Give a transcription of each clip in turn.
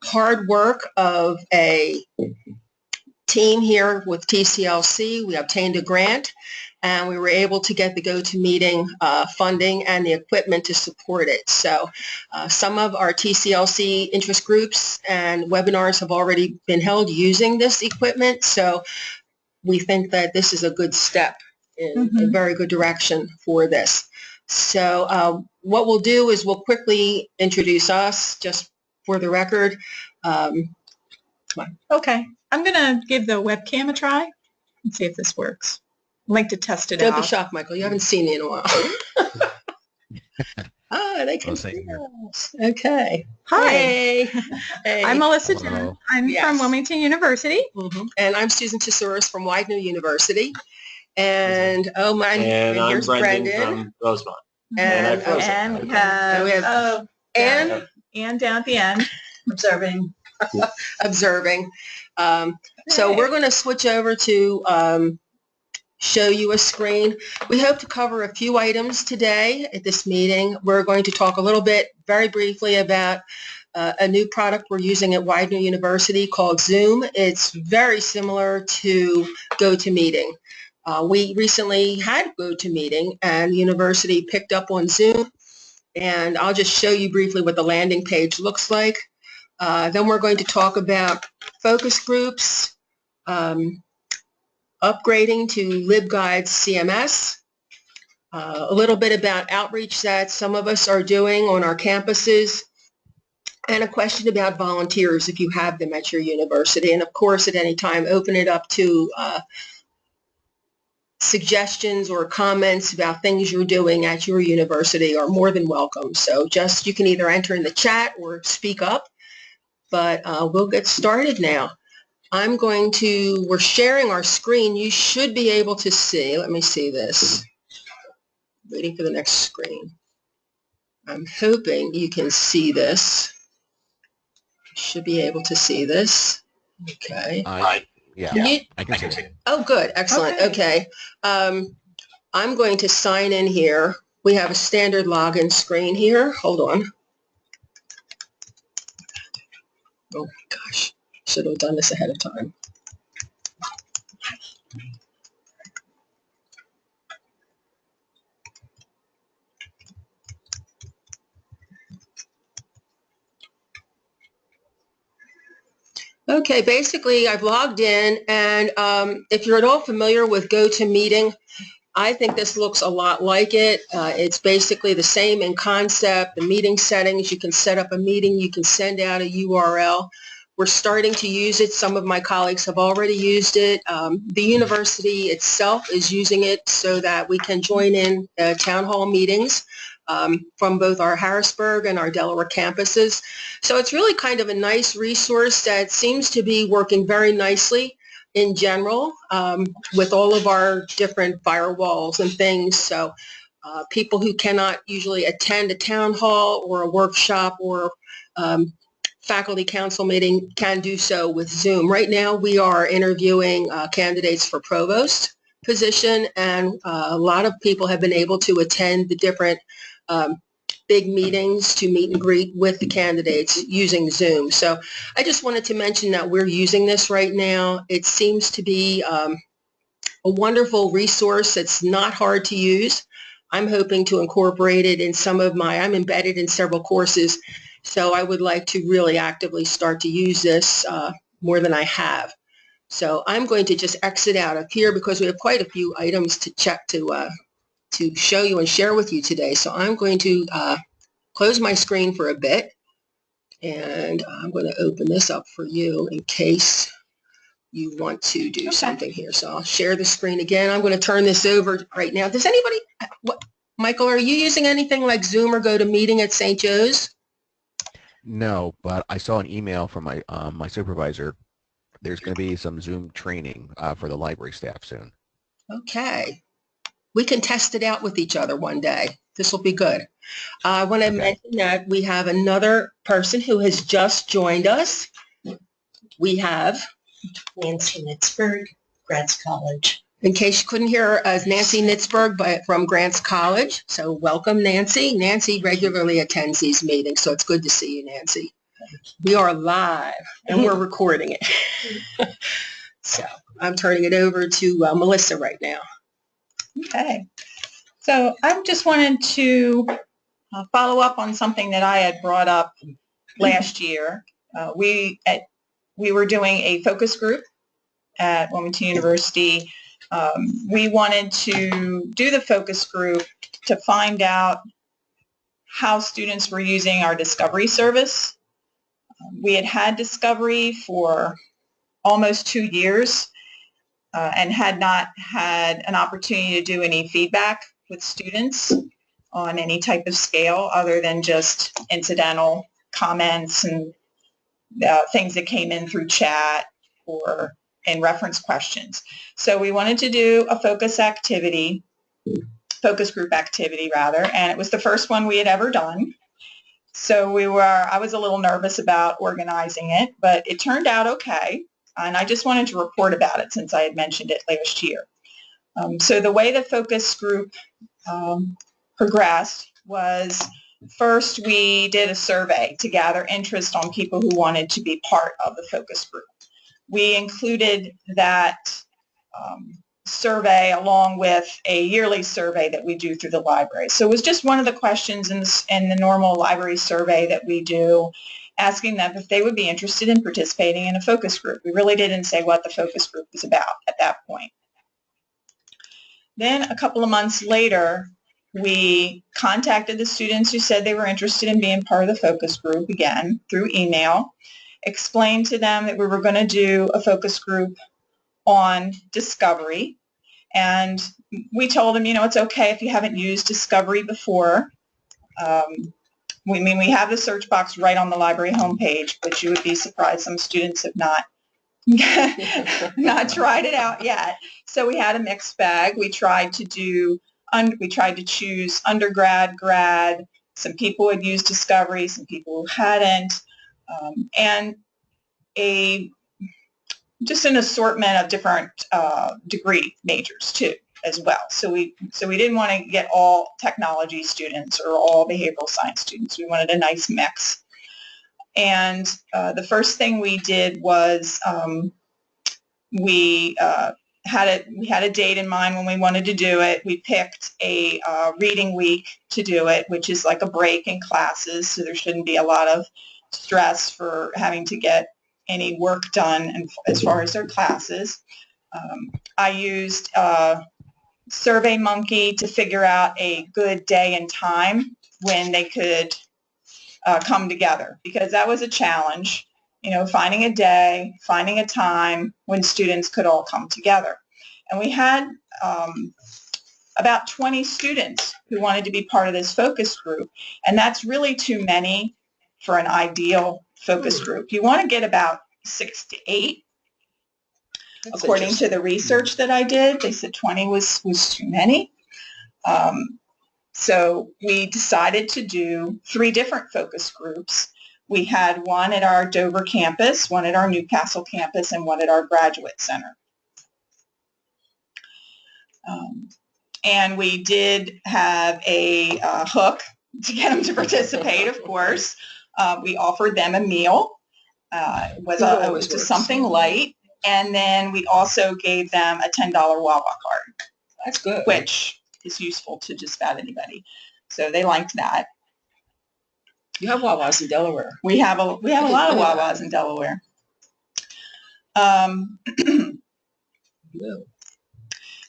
hard work of a team here with TCLC. We obtained a grant, and we were able to get the GoToMeeting funding and the equipment to support it. So some of our TCLC interest groups and webinars have already been held using this equipment. So we think that this is a good step in a very good direction for this. So what we'll do is we'll quickly introduce us, just for the record. Okay, I'm going to give the webcam a try and see if this works. I'd like to test it out. Don't be shocked, Michael. You haven't seen me in a while. They can see us. Okay. Hi. Hey. Hey. I'm Melissa Jen. I'm from Wilmington University. And I'm Susan Tesouris from Widener University. And and here's I'm Brendan Brendan from Rosemont. And we have Anne down at the end. Observing. Observing. So we're going to switch over to show you a screen. We hope to cover a few items today at this meeting. We're going to talk a little bit, very briefly, about a new product we're using at Widener University called Zoom. It's very similar to GoToMeeting. We recently had GoToMeeting, and the university picked up on Zoom, and I'll just show you briefly what the landing page looks like. Then we're going to talk about focus groups, upgrading to LibGuides CMS, a little bit about outreach that some of us are doing on our campuses, and a question about volunteers if you have them at your university. And of course, at any time, open it up to suggestions or comments about things you're doing at your university are more than welcome. So just, you can either enter in the chat or speak up, but we'll get started now. We're sharing our screen. You should be able to see, let me see this. Waiting for the next screen. I'm hoping you can see this. Should be able to see this. Okay. Yeah, I can see it. Oh, good. Excellent. Okay. I'm going to sign in here. We have a standard login screen here. Hold on. Oh, my gosh. Should have done this ahead of time. Okay, basically I've logged in, and if you're at all familiar with GoToMeeting, I think this looks a lot like it. It's basically the same in concept. The meeting settings, you can set up a meeting, you can send out a URL. We're starting to use it. Some of my colleagues have already used it. The university itself is using it so that we can join in town hall meetings from both our Harrisburg and our Delaware campuses. So it's really kind of a nice resource that seems to be working very nicely in general with all of our different firewalls and things. So people who cannot usually attend a town hall or a workshop or faculty council meeting can do so with Zoom. Right now we are interviewing candidates for provost position, and a lot of people have been able to attend the different big meetings to meet and greet with the candidates using Zoom. So I just wanted to mention that we're using this right now. It seems to be a wonderful resource. It's not hard to use. I'm hoping to incorporate it in I'm embedded in several courses, so I would like to really actively start to use this more than I have. So I'm going to just exit out of here because we have quite a few items to check to show you and share with you today. So I'm going to close my screen for a bit, and I'm going to open this up for you in case you want to do something here. So I'll share the screen again. I'm going to turn this over right now. Does anybody, Michael, are you using anything like Zoom or GoToMeeting at St. Joe's? No, but I saw an email from my supervisor. There's going to be some Zoom training for the library staff soon. Okay. We can test it out with each other one day. This will be good. I want to mention that we have another person who has just joined us. We have Nancy Nitzberg, Grants College. In case you couldn't hear her, as Nancy Nitzberg from Grants College. So welcome, Nancy. Nancy regularly attends these meetings, so it's good to see you, Nancy. We are live and we're recording it. So I'm turning it over to Melissa right now. Okay. So I just wanted to follow up on something that I had brought up last year. We were doing a focus group at Wilmington University. We wanted to do the focus group to find out how students were using our Discovery service. We had had Discovery for almost 2 years and had not had an opportunity to do any feedback with students on any type of scale other than just incidental comments and things that came in through chat or in reference questions. So we wanted to do a focus group activity rather, and it was the first one we had ever done. So I was a little nervous about organizing it, but it turned out okay. And I just wanted to report about it since I had mentioned it last year. So the way the focus group progressed was first we did a survey to gather interest on people who wanted to be part of the focus group. We included that survey along with a yearly survey that we do through the library. So it was just one of the questions in the normal library survey that we do, asking them if they would be interested in participating in a focus group. We really didn't say what the focus group was about at that point. Then a couple of months later, we contacted the students who said they were interested in being part of the focus group again through email, explained to them that we were going to do a focus group on Discovery. And we told them, it's okay if you haven't used Discovery before. We have the search box right on the library homepage, but you would be surprised some students have not tried it out yet. So we had a mixed bag. We tried to choose undergrad, grad. Some people had used Discovery, some people who hadn't, and just an assortment of different degree majors too as well. So we didn't want to get all technology students or all behavioral science students. We wanted a nice mix. And the first thing we did was we had a date in mind when we wanted to do it. We picked a reading week to do it, which is like a break in classes, so there shouldn't be a lot of stress for having to get any work done as far as their classes. I used SurveyMonkey to figure out a good day and time when they could come together, because that was a challenge, finding a day, finding a time when students could all come together. And we had about 20 students who wanted to be part of this focus group, and that's really too many for an ideal focus group. You want to get about 6 to 8. That's according to the research that I did. They said 20 was too many. So we decided to do 3 different focus groups. We had one at our Dover campus, one at our Newcastle campus, and one at our graduate center. And we did have a hook to get them to participate, of course. We offered them a meal. It was just something light. And then we also gave them a $10 Wawa card. That's good. Which is useful to just about anybody. So they liked that. You have Wawas in Delaware. We have a lot of Wawas in Delaware.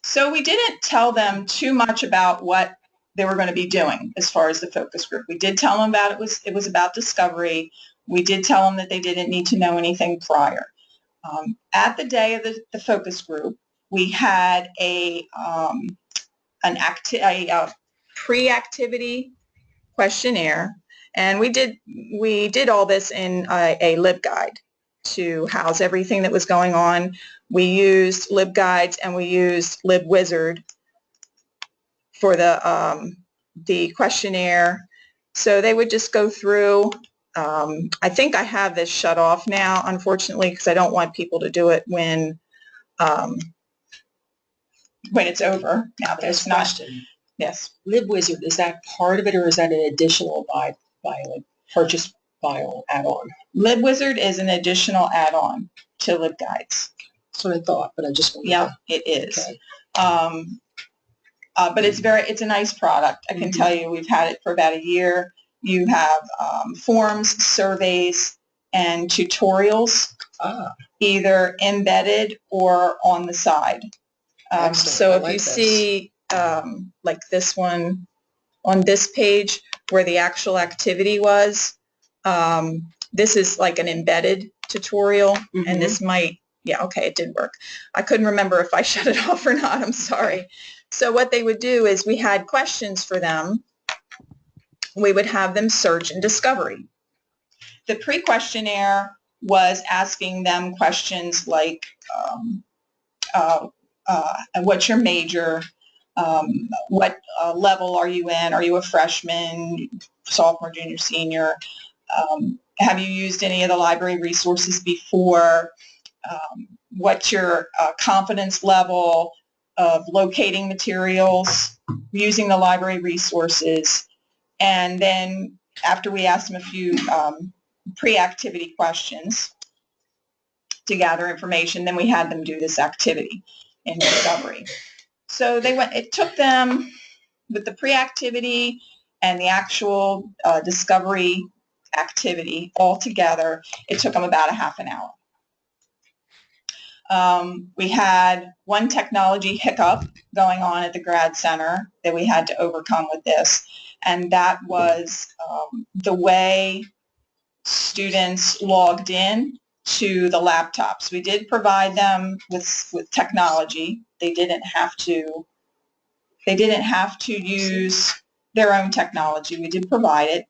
So we didn't tell them too much about what they were going to be doing as far as the focus group. We did tell them about it was about Discovery. We did tell them that they didn't need to know anything prior. At the day of the focus group, we had a pre-activity questionnaire, and we did all this in a LibGuide to house everything that was going on. We used LibGuides and we used LibWizard for the questionnaire. So they would just go through. I think I have this shut off now, unfortunately, because I don't want people to do it when it's over. Now there's not. Question. Yes. LibWizard, is that part of it, or is that an additional by purchase file add-on. LibWizard is an additional add-on to LibGuides. That's what I thought, but I just wanted Yeah, to- it is. Okay. But it's a nice product. I can tell you, we've had it for about a year. You have forms, surveys, and tutorials, either embedded or on the side. Excellent. So I if like you this. see like this one on this page where the actual activity was, this is like an embedded tutorial, and this might, yeah, okay, it did work. I couldn't remember if I shut it off or not. I'm sorry. So what they would do is we had questions for them. We would have them search in Discovery. The pre-questionnaire was asking them questions like, what's your major? What level are you in? Are you a freshman, sophomore, junior, senior? Have you used any of the library resources before? What's your confidence level of locating materials, using the library resources? And then after we asked them a few pre-activity questions to gather information, then we had them do this activity in Discovery. So it took them, with the pre-activity and the actual Discovery activity all together, it took them about a half an hour. We had one technology hiccup going on at the Grad Center that we had to overcome with this, and that was the way students logged in to the laptops. We did provide them with technology. They didn't have to use their own technology. We did provide it.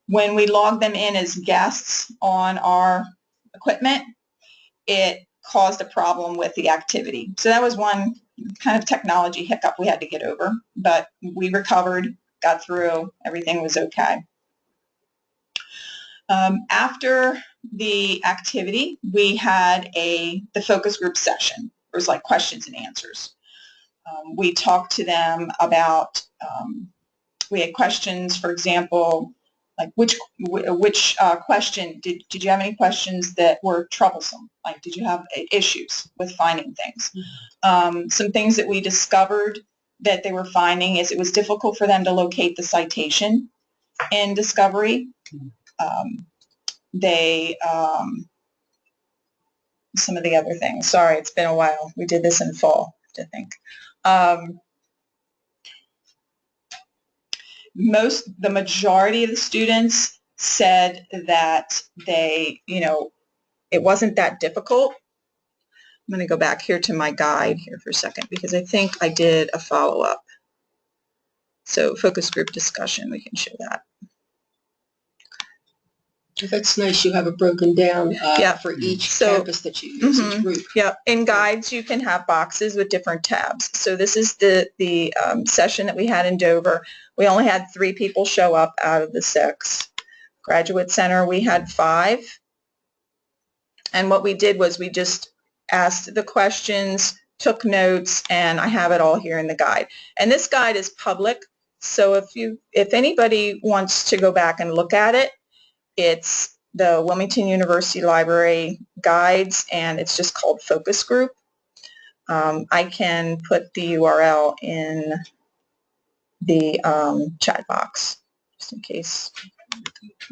When we logged them in as guests on our equipment, it caused a problem with the activity. So that was one kind of technology hiccup we had to get over, but we recovered, got through, everything was okay. After the activity, we had the focus group session. It was like questions and answers. We talked to them about, we had questions, for example, like which question, did you have any questions that were troublesome? Like, did you have issues with finding things? Some things that we discovered that they were finding is it was difficult for them to locate the citation in Discovery. Some of the other things. Sorry, it's been a while. We did this in fall, I think. The majority of the students said that it wasn't that difficult. I'm going to go back here to my guide here for a second because I think I did a follow-up. So focus group discussion, we can show that. That's nice. You have it broken down for each campus that you use, each group. Yeah, in guides you can have boxes with different tabs. So this is the session that we had in Dover. We only had 3 people show up out of the 6. Graduate Center, we had 5. And what we did was we just asked the questions, took notes, and I have it all here in the guide. And this guide is public, so if anybody wants to go back and look at it, it's the Wilmington University Library Guides, and it's just called Focus Group. I can put the URL in the chat box, just in case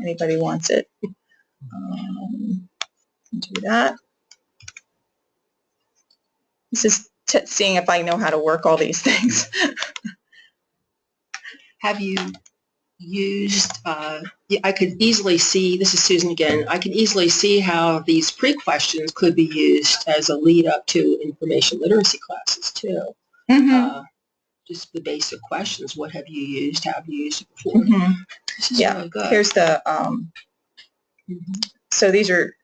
anybody wants it. Do that. This is seeing if I know how to work all these things. Have you used, I could easily see, this is Susan again, I could easily see how these pre-questions could be used as a lead up to information literacy classes too. Just the basic questions. What have you used? Have you used it before? This is really good. Here's the, so these are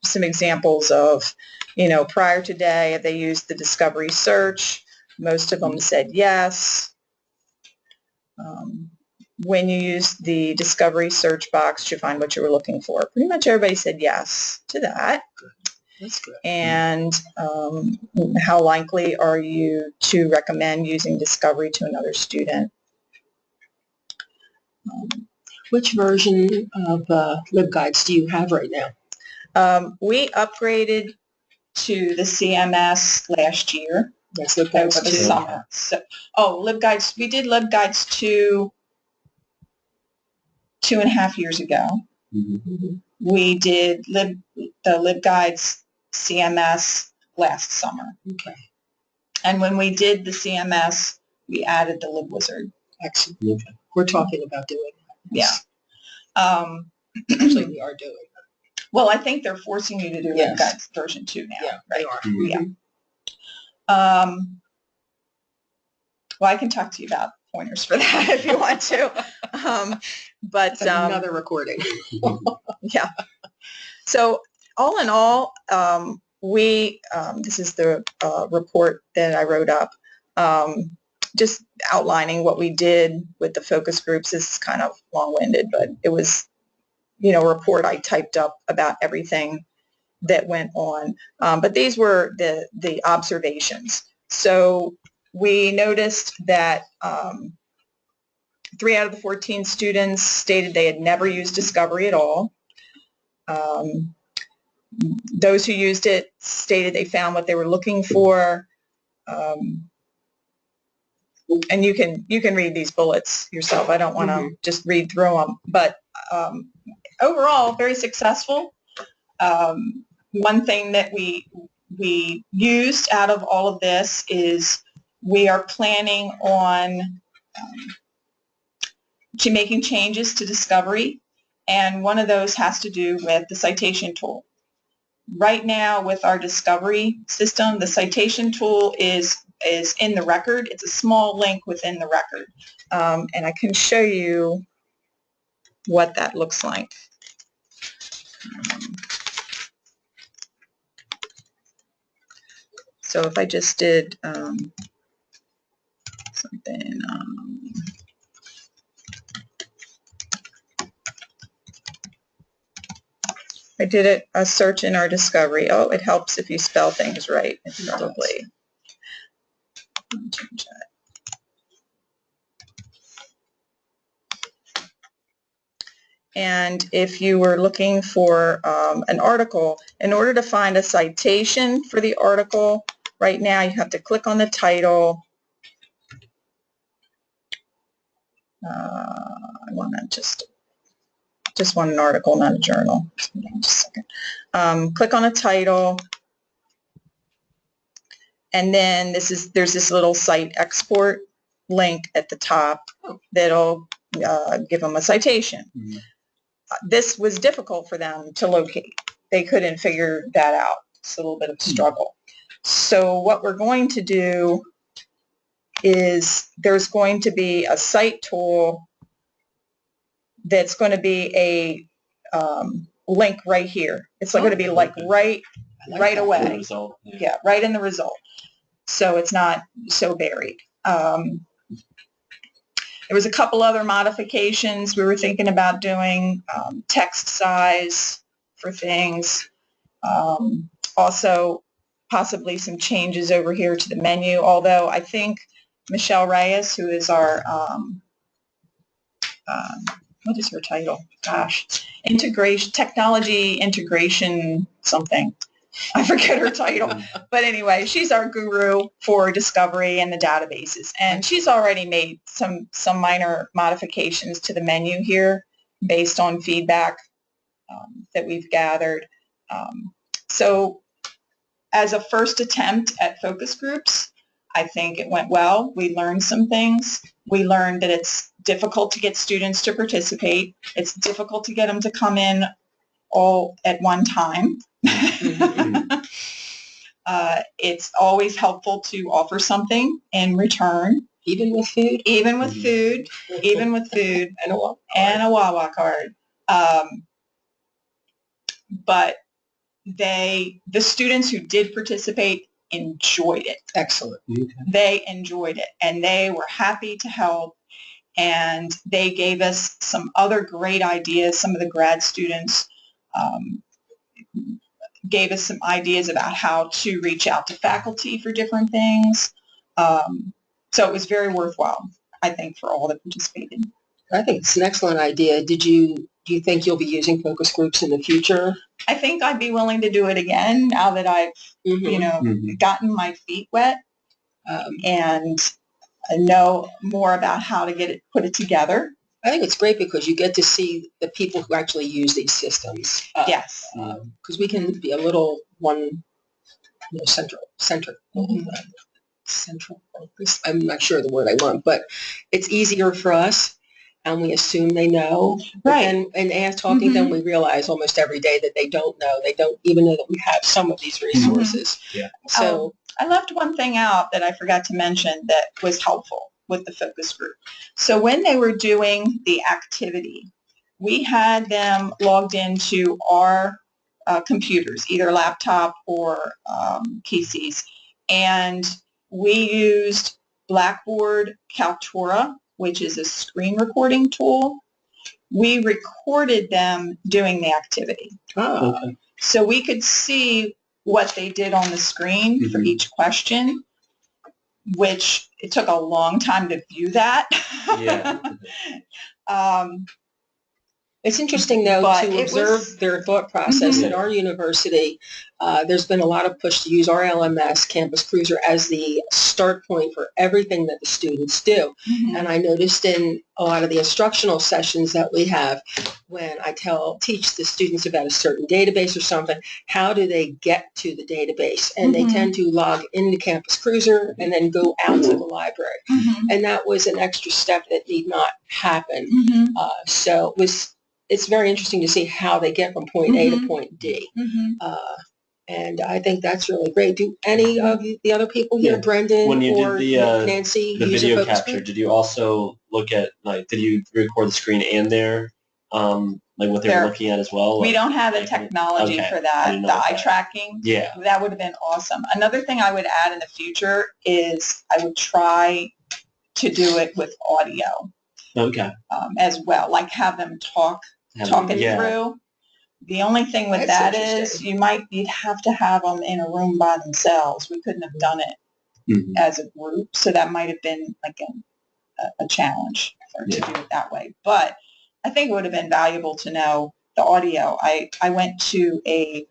some examples of, prior to today, if they used the Discovery search, most of them said yes. When you use the Discovery search box to find what you were looking for, pretty much everybody said yes to that. That's good. And how likely are you to recommend using Discovery to another student? Which version of LibGuides do you have right now? We upgraded to the CMS last year. Yes, Over LibGuides the 2. summer. So, LibGuides, we did LibGuides 2.5 years ago. Mm-hmm. We did the LibGuides CMS last summer. Okay. And when we did the CMS, we added the LibWizard. Excellent. Okay. We're talking about doing that. Yeah. Actually, we are doing that. Well, I think they're forcing you to do Yes. LibGuides version 2 now. Yeah, right? they are. Yeah. Mm-hmm. Well, I can talk to you about pointers for that if you want to. But That's another recording. yeah. So all in all, this is the report that I wrote up, just outlining what we did with the focus groups. This is kind of long-winded, but it was, a report I typed up about everything that went on. But these were the observations. So we noticed that 3 out of the 14 students stated they had never used Discovery at all. Those who used it stated they found what they were looking for. And you can read these bullets yourself. I don't want to just read through them. But overall, very successful. One thing that we used out of all of this is we are planning on making changes to Discovery, and one of those has to do with the citation tool. Right now with our Discovery system, the citation tool is in the record. It's a small link within the record, and I can show you what that looks like. So if I just did something, I did a search in our Discovery. Oh, it helps if you spell things right. It's probably, change that. And if you were looking for an article, in order to find a citation for the article, right now you have to click on the title. I want to just want an article, not a journal. Just a second. Click on a title, and then there's this little site export link at the top that'll give them a citation. Mm-hmm. This was difficult for them to locate. They couldn't figure that out. It's a little bit of a struggle. So what we're going to do is there's going to be a cite tool that's going to be a link right here. It's going to be like right away. Result. Yeah, right in the result. So it's not so buried. There was a couple other modifications we were thinking about doing, text size for things. Also, possibly some changes over here to the menu, although I think Michelle Reyes, who is our, what is her title? Gosh, technology integration something. I forget her title. But anyway, she's our guru for Discovery and the databases. And she's already made some minor modifications to the menu here based on feedback that we've gathered. So as a first attempt at focus groups, I think it went well. We learned some things. We learned that it's difficult to get students to participate. It's difficult to get them to come in all at one time. It's always helpful to offer something in return. Even with food? Even with food. Even with food. And a Wawa card. But the students who did participate enjoyed it. Excellent. Okay. They enjoyed it, and they were happy to help, and they gave us some other great ideas. Some of the grad students gave us some ideas about how to reach out to faculty for different things. So it was very worthwhile, I think, for all that participated. I think it's an excellent idea. Do you think you'll be using focus groups in the future? I think I'd be willing to do it again now that I've, gotten my feet wet and know more about how to put it together. I think it's great because you get to see the people who actually use these systems. Yes. Because we can be a little central focus. I'm not sure the word I want, but it's easier for us, and we assume they know. Right. And as talking to them, we realize almost every day that they don't know. They don't even know that we have some of these resources. Yeah. So I left one thing out that I forgot to mention that was helpful with the focus group. So when they were doing the activity, we had them logged into our computers, either laptop or PCs, and we used Blackboard Kaltura, which is a screen recording tool. We recorded them doing the activity. Oh. Okay. So we could see what they did on the screen for each question, which it took a long time to view that. Yeah. It's interesting, though, to observe their thought process at our university. There's been a lot of push to use our LMS, Campus Cruiser, as the start point for everything that the students do. And I noticed in a lot of the instructional sessions that we have, when I teach the students about a certain database or something, how do they get to the database? And they tend to log into Campus Cruiser and then go out to the library. And that was an extra step that need not happen. So it's very interesting to see how they get from point A to point D. And I think that's really great. Do any of the other people here, Brendan when you or did Nancy, the use video a focus capture, group? did you also look at, did you record the screen and their, what they were looking at as well? We don't have the technology for that. The eye tracking, that would have been awesome. Another thing I would add in the future is I would try to do it with audio as well, like have them talk it through. The only thing with that is you'd have to have them in a room by themselves. We couldn't have done it as a group, so that might have been like a challenge to do it that way. But I think it would have been valuable to know the audio. I went to a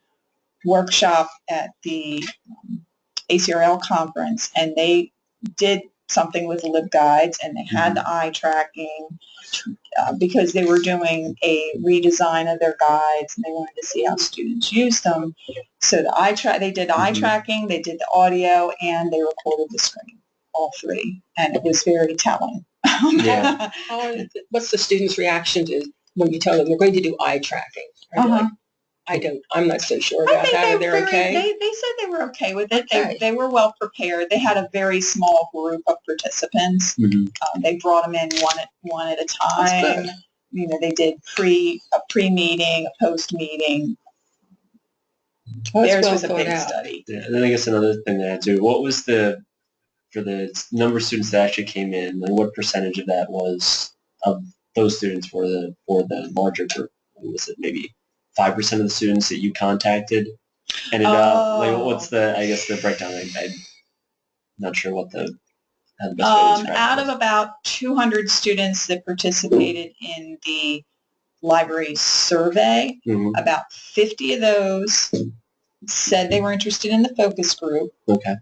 workshop at the ACRL conference, and they did something with LibGuides, and they had the eye tracking because they were doing a redesign of their guides, and they wanted to see how students used them. So they did eye tracking, they did the audio, and they recorded the screen, all three, and it was very telling. What's the student's reaction to when you tell them they're going to do eye tracking? I'm not so sure about that. Are they okay? They said they were okay with it. They were well prepared. They had a very small group of participants. They brought them in one at a time. They did a pre-meeting, a post-meeting. Theirs was a big study. Yeah, and then I guess another thing that I do, what was for the number of students that actually came in, and what percentage of that was of those students for the larger group? Was it maybe 5% of the students that you contacted ended up, what's the breakdown? I'm not sure how the best way to describe out of about 200 students that participated in the library survey, about 50 of those said they were interested in the focus group. Okay.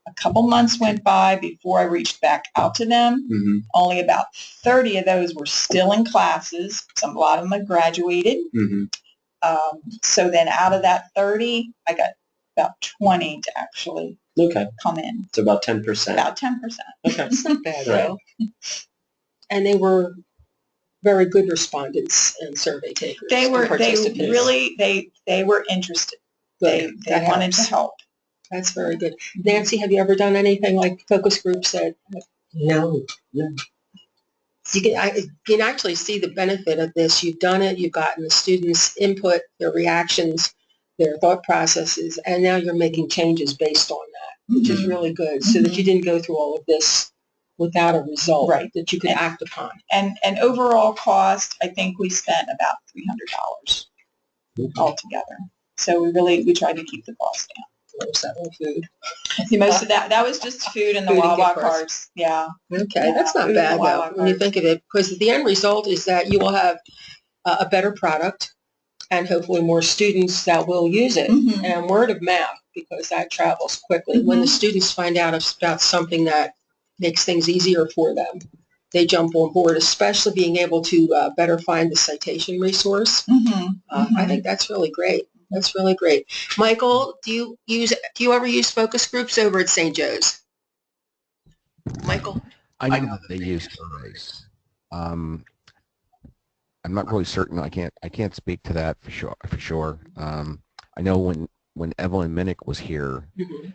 A couple months went by before I reached back out to them. Only about 30 of those were still in classes. A lot of them had graduated. So then out of that 30, I got about 20 to actually come in. So about 10%. About 10%. Okay. It's not bad, though. And they were very good respondents and survey takers. They were interested. They wanted to help. That's very good. Nancy, have you ever done anything like focus groups? No. You can actually see the benefit of this. You've done it. You've gotten the students' input, their reactions, their thought processes, and now you're making changes based on that, which is really good, so that you didn't go through all of this without a result that you could act upon. And overall cost, I think we spent about $300 altogether. So we tried to keep the cost down. Or was that all food? Most of that was just food in the Food and Wawa gift cards. carts. Yeah. Okay, Yeah, that's not food and bad Wawa though, when you carts. think of it, because the end result is that you will have a better product and hopefully more students that will use it. Mhm. And word of mouth, because that travels quickly. When the students find out about something that makes things easier for them, they jump on board, especially being able to better find the citation resource. I think that's really great. That's really great. Michael, do you ever use focus groups over at St. Joe's? Michael? I know that they use surveys. I'm not really certain. I can't speak to that for sure. I know when Evelyn Minnick was here, Mhm.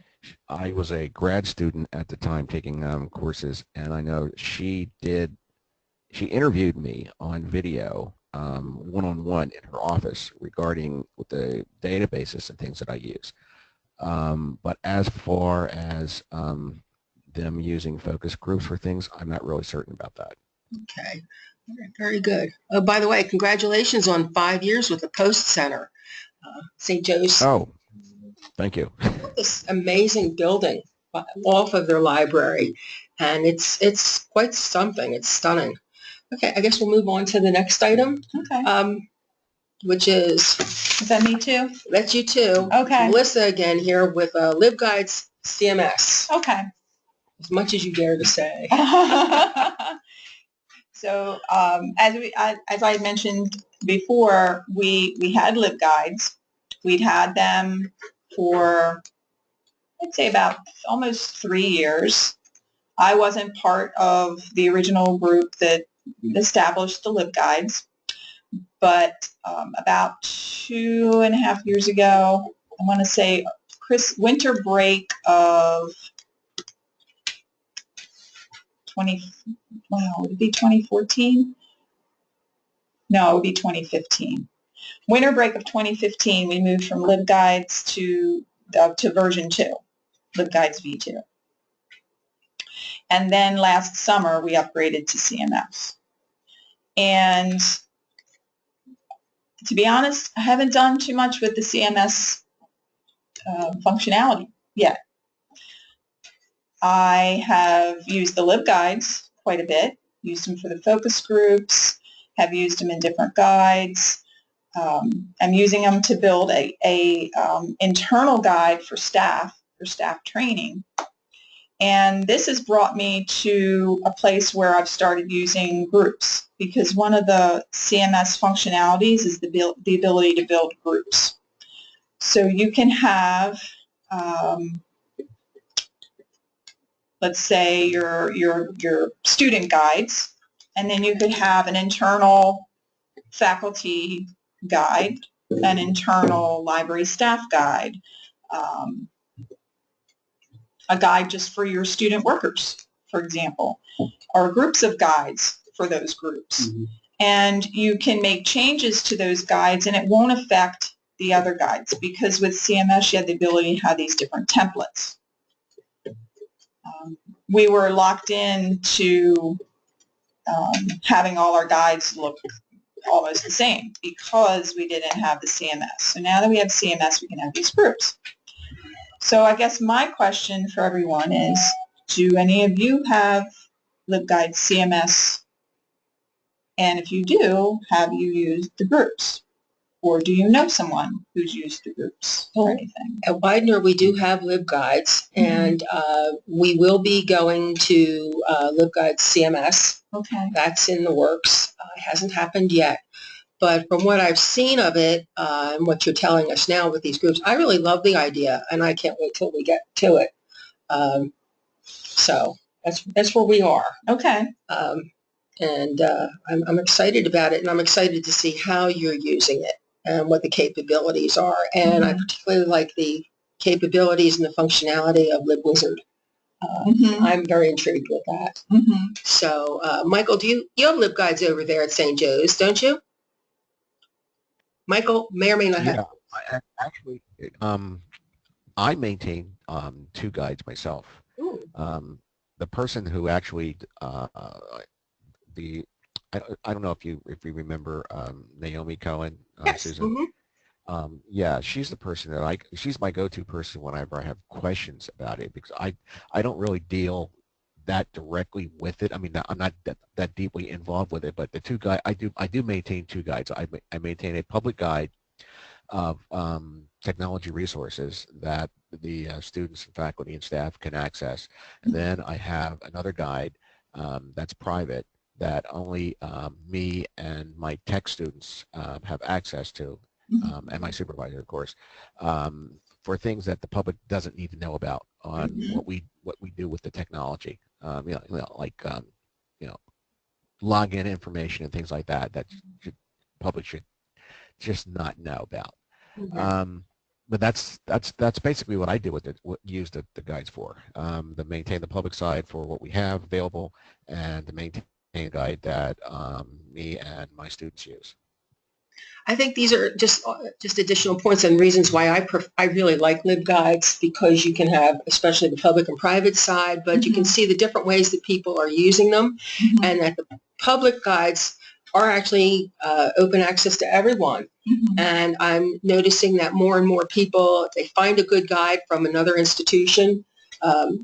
I was a grad student at the time taking courses, and I know she interviewed me on video one-on-one in her office regarding with the databases and things that I use. But as far as them using focus groups for things, I'm not really certain about that. Okay. Very good. Oh, by the way, congratulations on 5 years with the Post Center. St. Joe's Oh, thank you. built this amazing building off of their library, and it's quite something. It's stunning. Okay, I guess we'll move on to the next item, Okay. which is, Is that me too? that's you too. Okay. Melissa again here with LibGuides CMS, Okay. as much as you dare to say. So as I mentioned before, we had LibGuides. We'd had them for, I'd say, about almost 3 years. I wasn't part of the original group that established the LibGuides, but about 2.5 years ago, I want to say winter break of would it be 2014? No, it would be 2015. Winter break of 2015, we moved from LibGuides to version 2, LibGuides V2. And then last summer, we upgraded to CMS. And to be honest, I haven't done too much with the CMS functionality yet. I have used the LibGuides quite a bit, used them for the focus groups, have used them in different guides. I'm using them to build a internal guide for staff training. And this has brought me to a place where I've started using groups, because one of the CMS functionalities is the ability to build groups. So you can have, let's say, your student guides, and then you could have an internal faculty guide, an internal library staff guide, a guide just for your student workers, for example, or groups of guides for those groups. Mm-hmm. And you can make changes to those guides, and it won't affect the other guides, because with CMS, you have the ability to have these different templates. We were locked in to having all our guides look almost the same because we didn't have the CMS. So now that we have CMS, we can have these groups. So I guess my question for everyone is, do any of you have LibGuides CMS? And if you do, have you used the groups? Or do you know someone who's used the groups or anything? At Widener, we do have LibGuides, and we will be going to LibGuides CMS. Okay. That's in the works. It hasn't happened yet. But from what I've seen of it and what you're telling us now with these groups, I really love the idea, and I can't wait till we get to it. So that's where we are. Okay. And I'm excited about it, and I'm excited to see how you're using it and what the capabilities are. And I particularly like the capabilities and the functionality of LibWizard. I'm very intrigued with that. So, Michael, you have LibGuides over there at St. Joe's, don't you? Michael may or may not have. Yeah, actually, I maintain 2 guides myself. The person who actually I don't know if you remember Naomi Cohen, Yes. Susan. Yeah, she's the person that she's my go-to person whenever I have questions about it because I don't really deal that directly with it. I mean, I'm not that deeply involved with it, but the two guide, I do maintain two guides. I maintain a public guide of technology resources that the students and faculty and staff can access. And then I have another guide that's private that only me and my tech students have access to, and my supervisor, of course, for things that the public doesn't need to know about on what we do with the technology. Like login information and things like that that public should just not know about. But that's basically what I do with it. Use the guides for to maintain the public side for what we have available, and to maintain a guide that me and my students use. I think these are just additional points and reasons why I really like LibGuides, because you can have, especially the public and private side, but you can see the different ways that people are using them, and that the public guides are actually open access to everyone. And I'm noticing that more and more people, if they find a good guide from another institution,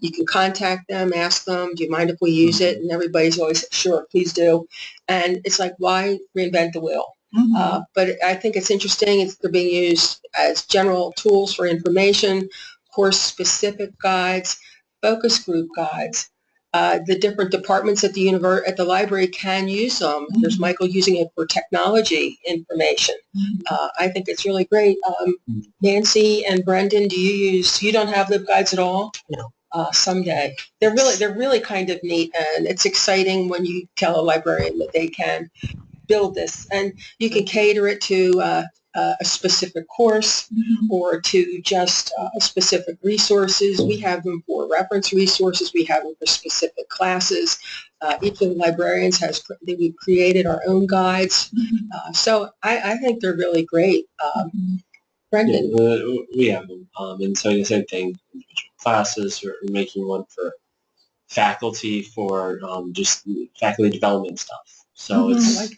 you can contact them, ask them, do you mind if we use it? And everybody's always, sure, please do. And it's like, why reinvent the wheel? But I think it's interesting. They're being used as general tools for information, course-specific guides, focus group guides. The different departments at the library can use them. There's Michael using it for technology information. I think it's really great. Nancy and Brendan, you don't have LibGuides at all? No. Someday. They're really kind of neat, and it's exciting when you tell a librarian that they can build this, and you can cater it to a specific course or to just specific resources. We have them for reference resources. We have them for specific classes. Each of the librarians we've created our own guides. So I think they're really great. Brendan? Yeah, we have them. And so the same thing, classes, we're making one for faculty for just faculty development stuff. So it's,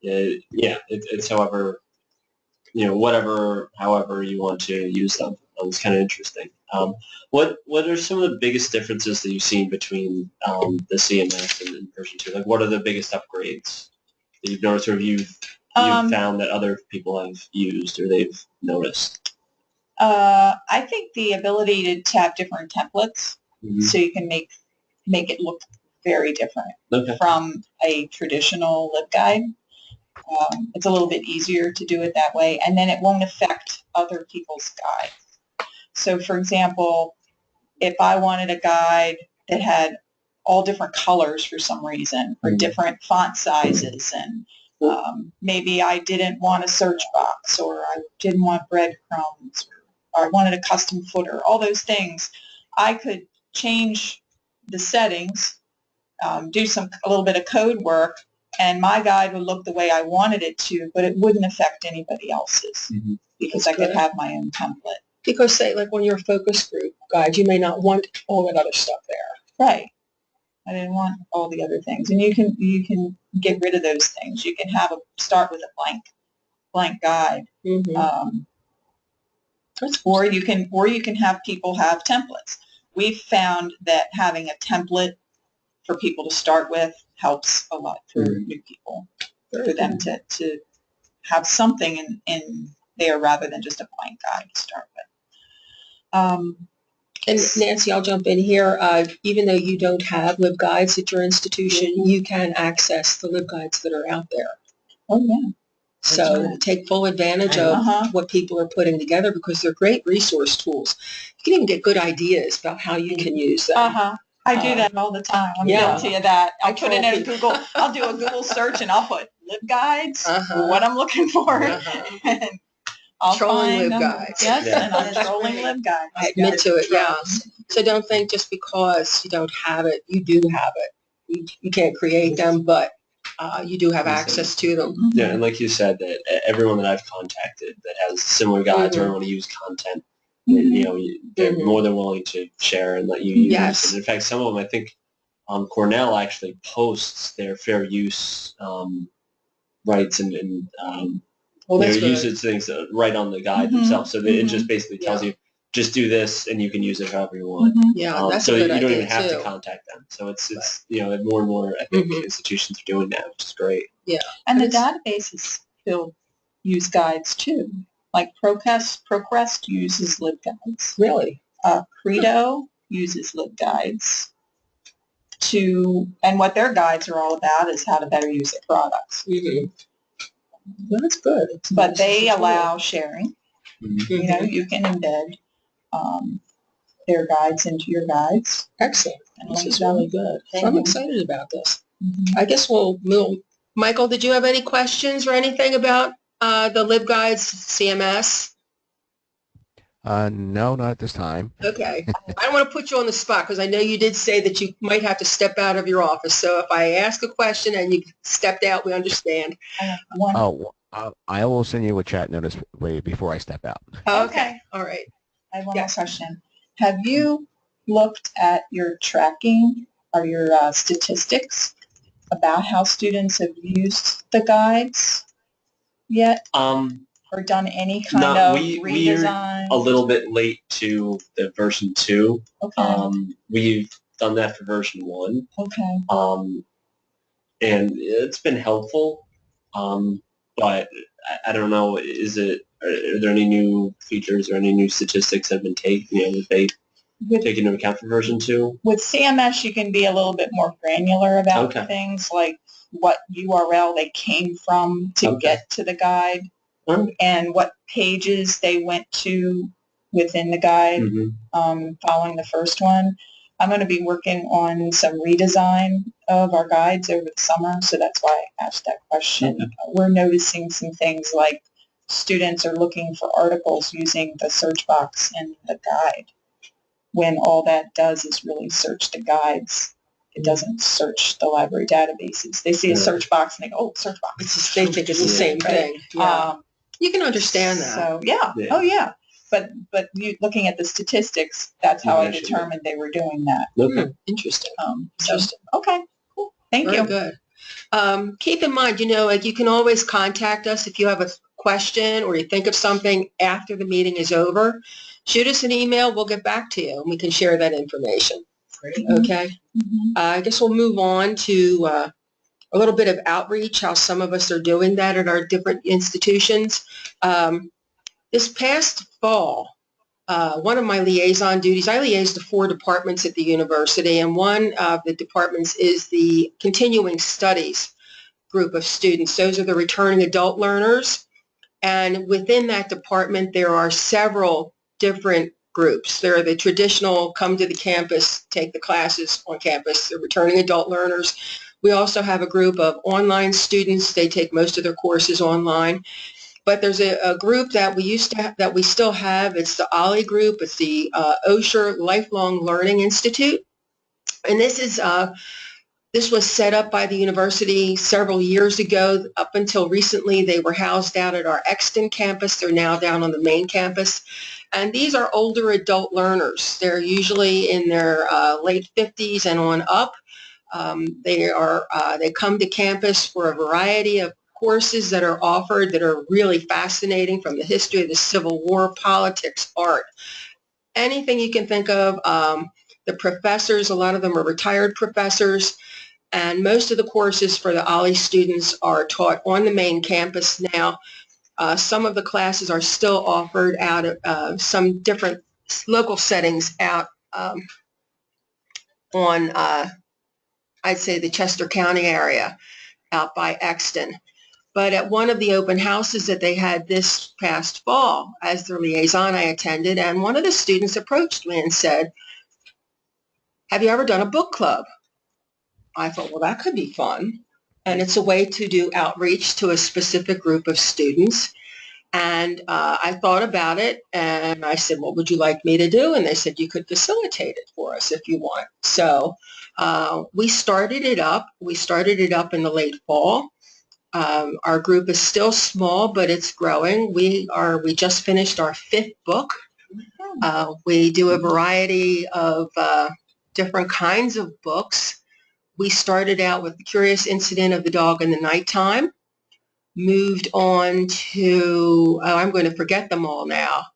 it's however, however you want to use them. It's kind of interesting. What are some of the biggest differences that you've seen between the CMS and version 2? Like, what are the biggest upgrades that you've noticed, or you've found that other people have used or they've noticed? I think the ability to have different templates, so you can make it look very different from a traditional LibGuide. It's a little bit easier to do it that way, and then it won't affect other people's guides. So, for example, if I wanted a guide that had all different colors for some reason, or different font sizes, and maybe I didn't want a search box, or I didn't want breadcrumbs, or I wanted a custom footer, all those things, I could change the settings, do a little bit of code work, and my guide would look the way I wanted it to, but it wouldn't affect anybody else's because I could have my own template. Because, say, like when you're a focus group guide, you may not want all that other stuff there. Right. I didn't want all the other things, and you can get rid of those things. You can start with a blank guide, or you can have people have templates. We've found that having a template for people to start with helps a lot for new people, for them to have something in there rather than just a blank guide to start with. And Nancy, I'll jump in here. Even though you don't have LibGuides at your institution, you can access the LibGuides that are out there. Oh, yeah. So take full advantage of what people are putting together, because they're great resource tools. You can even get good ideas about how you can use them. I do that all the time. I'm guilty of that. I'll put it in Google. I'll do a Google search and I'll put LibGuides, what I'm looking for, and I'll find LibGuides. Yes, and I'm trolling LibGuides. I admit to it, yeah. So don't think just because you don't have it, you do have it. You can't create them, but you do have access to them. Yeah, and like you said, that everyone that I've contacted that has similar guides or want to use content, they're more than willing to share and let you use. Yes. And in fact, some of them, I think, Cornell actually posts their fair use rights and Well, you know, that's good. uses things right on the guide Mhm, themselves. So it mhm. just basically tells Yeah. you, just do this, and you can use it however you want. Yeah, that's So a good you don't idea even have to too. contact them. So it's you know, more and more I think Mhm. institutions are doing that, which is great. Yeah. And the It's- databases still use guides too. Like Procrest uses LibGuides. Really? Credo uses LibGuides and what their guides are all about is how to better use their products. Mm-hmm. That's good. It's But nice. they It's a tool. allow sharing. Mhm. You know, you can embed their guides into your guides. Excellent. And This link is them. really good. Mhm. I'm excited about this. Mhm. I guess we'll Michael, did you have any questions or anything about the LibGuides CMS? No, not at this time. Okay. I don't want to put you on the spot because I know you did say that you might have to step out of your office. So if I ask a question and you stepped out, we understand. I have one. Oh, I will send you a chat notice way before I step out. Okay. All right. I have one Yes. more question. Have you looked at your tracking or your statistics about how students have used the guides yet or done any kind No, of we're redesign? a little bit late to the version 2. Okay. We've done that for version 1. Okay. And it's been helpful. But I don't know, are there any new features or any new statistics that have been taken, you know, that they take into account for version 2? With CMS, you can be a little bit more granular about Okay. things like what URL they came from to Okay. get to the guide Okay. and what pages they went to within the guide Mm-hmm. following the first one. I'm going to be working on some redesign of our guides over the summer, so that's why I asked that question. Okay. We're noticing some things like students are looking for articles using the search box in the guide, when all that does is really search the guides. It doesn't search the library databases. They see a search box and they go, oh, search box. It's just, they think it's the Yeah. same thing. Yeah. You can understand that. So, yeah. Yeah. Oh, yeah. But you, looking at the statistics, that's how I Yeah, sure. determined they were doing that. Okay. Interesting. Interesting. Okay. Cool. Thank Very you. good. Keep in mind, you know, like you can always contact us if you have a question or you think of something after the meeting is over. Shoot us an email. We'll get back to you and we can share that information. Great. Okay. Mhm. I guess we'll move on to a little bit of outreach, how some of us are doing that at our different institutions. This past fall, one of my liaison duties, I liaise to 4 departments at the university, and one of the departments is the continuing studies group of students. Those are the returning adult learners, and within that department there are several different groups. There are the traditional come to the campus, take the classes on campus, the returning adult learners. We also have a group of online students. They take most of their courses online. But there's a group that we used to have, that we still have. It's the OLLI group. It's the Osher Lifelong Learning Institute. And this was set up by the university several years ago. Up until recently, they were housed out at our Exton campus. They're now down on the main campus. And these are older adult learners. They're usually in their late 50s and on up. They come to campus for a variety of courses that are offered that are really fascinating, from the history of the Civil War, politics, art, anything you can think of. The professors, a lot of them are retired professors, and most of the courses for the OLLI students are taught on the main campus now. Some of the classes are still offered out at some different local settings out on, I'd say, the Chester County area, out by Exton. But at one of the open houses that they had this past fall, as their liaison, I attended, and one of the students approached me and said, have you ever done a book club? I thought, well, that could be fun. And it's a way to do outreach to a specific group of students. And I thought about it, and I said, what would you like me to do? And they said, you could facilitate it for us if you want. So we started it up. We started it up in the late fall. Our group is still small, but it's growing. We just finished our 5th book. We do a variety of different kinds of books. We started out with The Curious Incident of the Dog in the Nighttime. moved on to, oh, I'm going to forget them all now.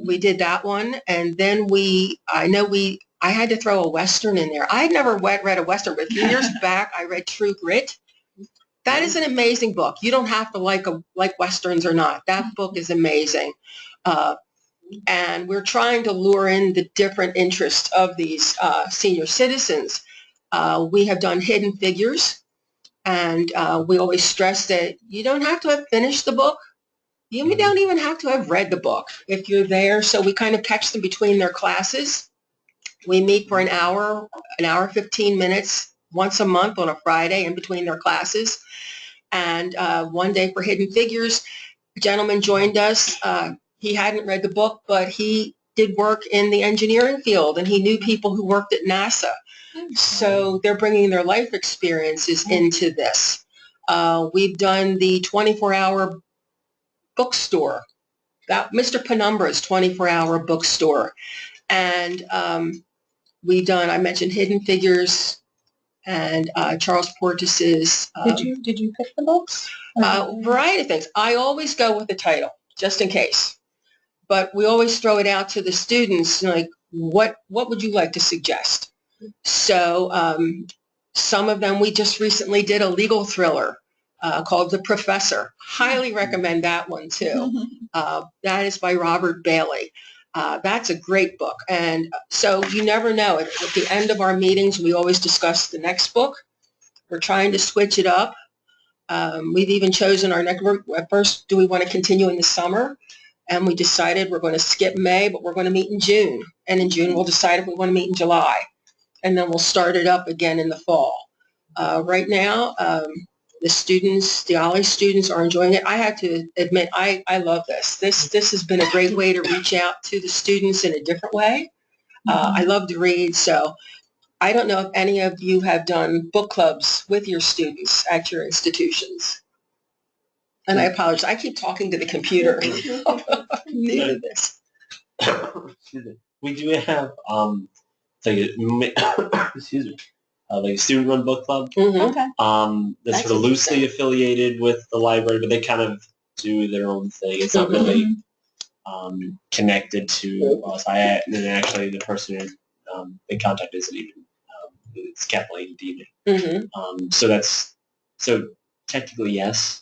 We did that one, and then I had to throw a Western in there. I had never read a Western, but a few years back, I read True Grit. That is an amazing book. You don't have to like Westerns or not. That book is amazing. And we're trying to lure in the different interests of these senior citizens. We have done Hidden Figures, and we always stress that you don't have to have finished the book. You don't even have to have read the book if you're there. So we kind of catch them between their classes. We meet for an hour, 15 minutes, once a month on a Friday in between their classes. And one day for Hidden Figures, a gentleman joined us. He hadn't read the book, but he did work in the engineering field, and he knew people who worked at NASA. So they're bringing their life experiences into this. We've done the 24-hour bookstore, that Mr. Penumbra's 24-hour bookstore. And we've done, I mentioned Hidden Figures and Charles Portis's. Did you pick the books? Variety of things. I always go with the title, just in case. But we always throw it out to the students, like, what would you like to suggest? So some of them, we just recently did a legal thriller called The Professor. Highly recommend that one, too. That is by Robert Bailey. That's a great book. And so you never know. At the end of our meetings, we always discuss the next book. We're trying to switch it up. We've even chosen our next work. At first, do we want to continue in the summer? And we decided we're going to skip May, but we're going to meet in June. And in June, we'll decide if we want to meet in July. And then we'll start it up again in the fall. Right now, the students, the OLLI students are enjoying it. I have to admit, I love this. This has been a great way to reach out to the students in a different way. I love to read, so I don't know if any of you have done book clubs with your students at your institutions. And I apologize. I keep talking to the computer. I'm new to this. We do have excuse me, like a student-run book club. Okay. That's sort of loosely affiliated with the library, but they kind of do their own thing. It's not really connected to us. And then actually the person who they contacted isn't even it's Kathleen Dean. So technically yes,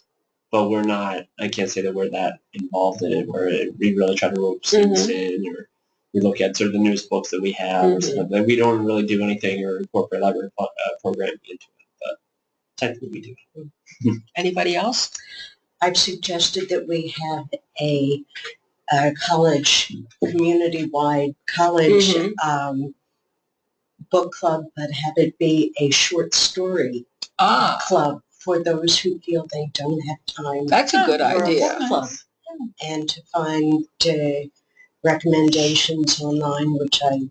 but we're not. I can't say that we're that involved in it. We really try to rope students in, or we look at sort of the newest books that we have. Or something. Like, we don't really do anything or incorporate library programming into it, but technically we do. Anybody else? I've suggested that we have a college, community-wide college book club, but have it be a short story club for those who feel they don't have time. That's a good for idea. A book club. And to find recommendations online, which I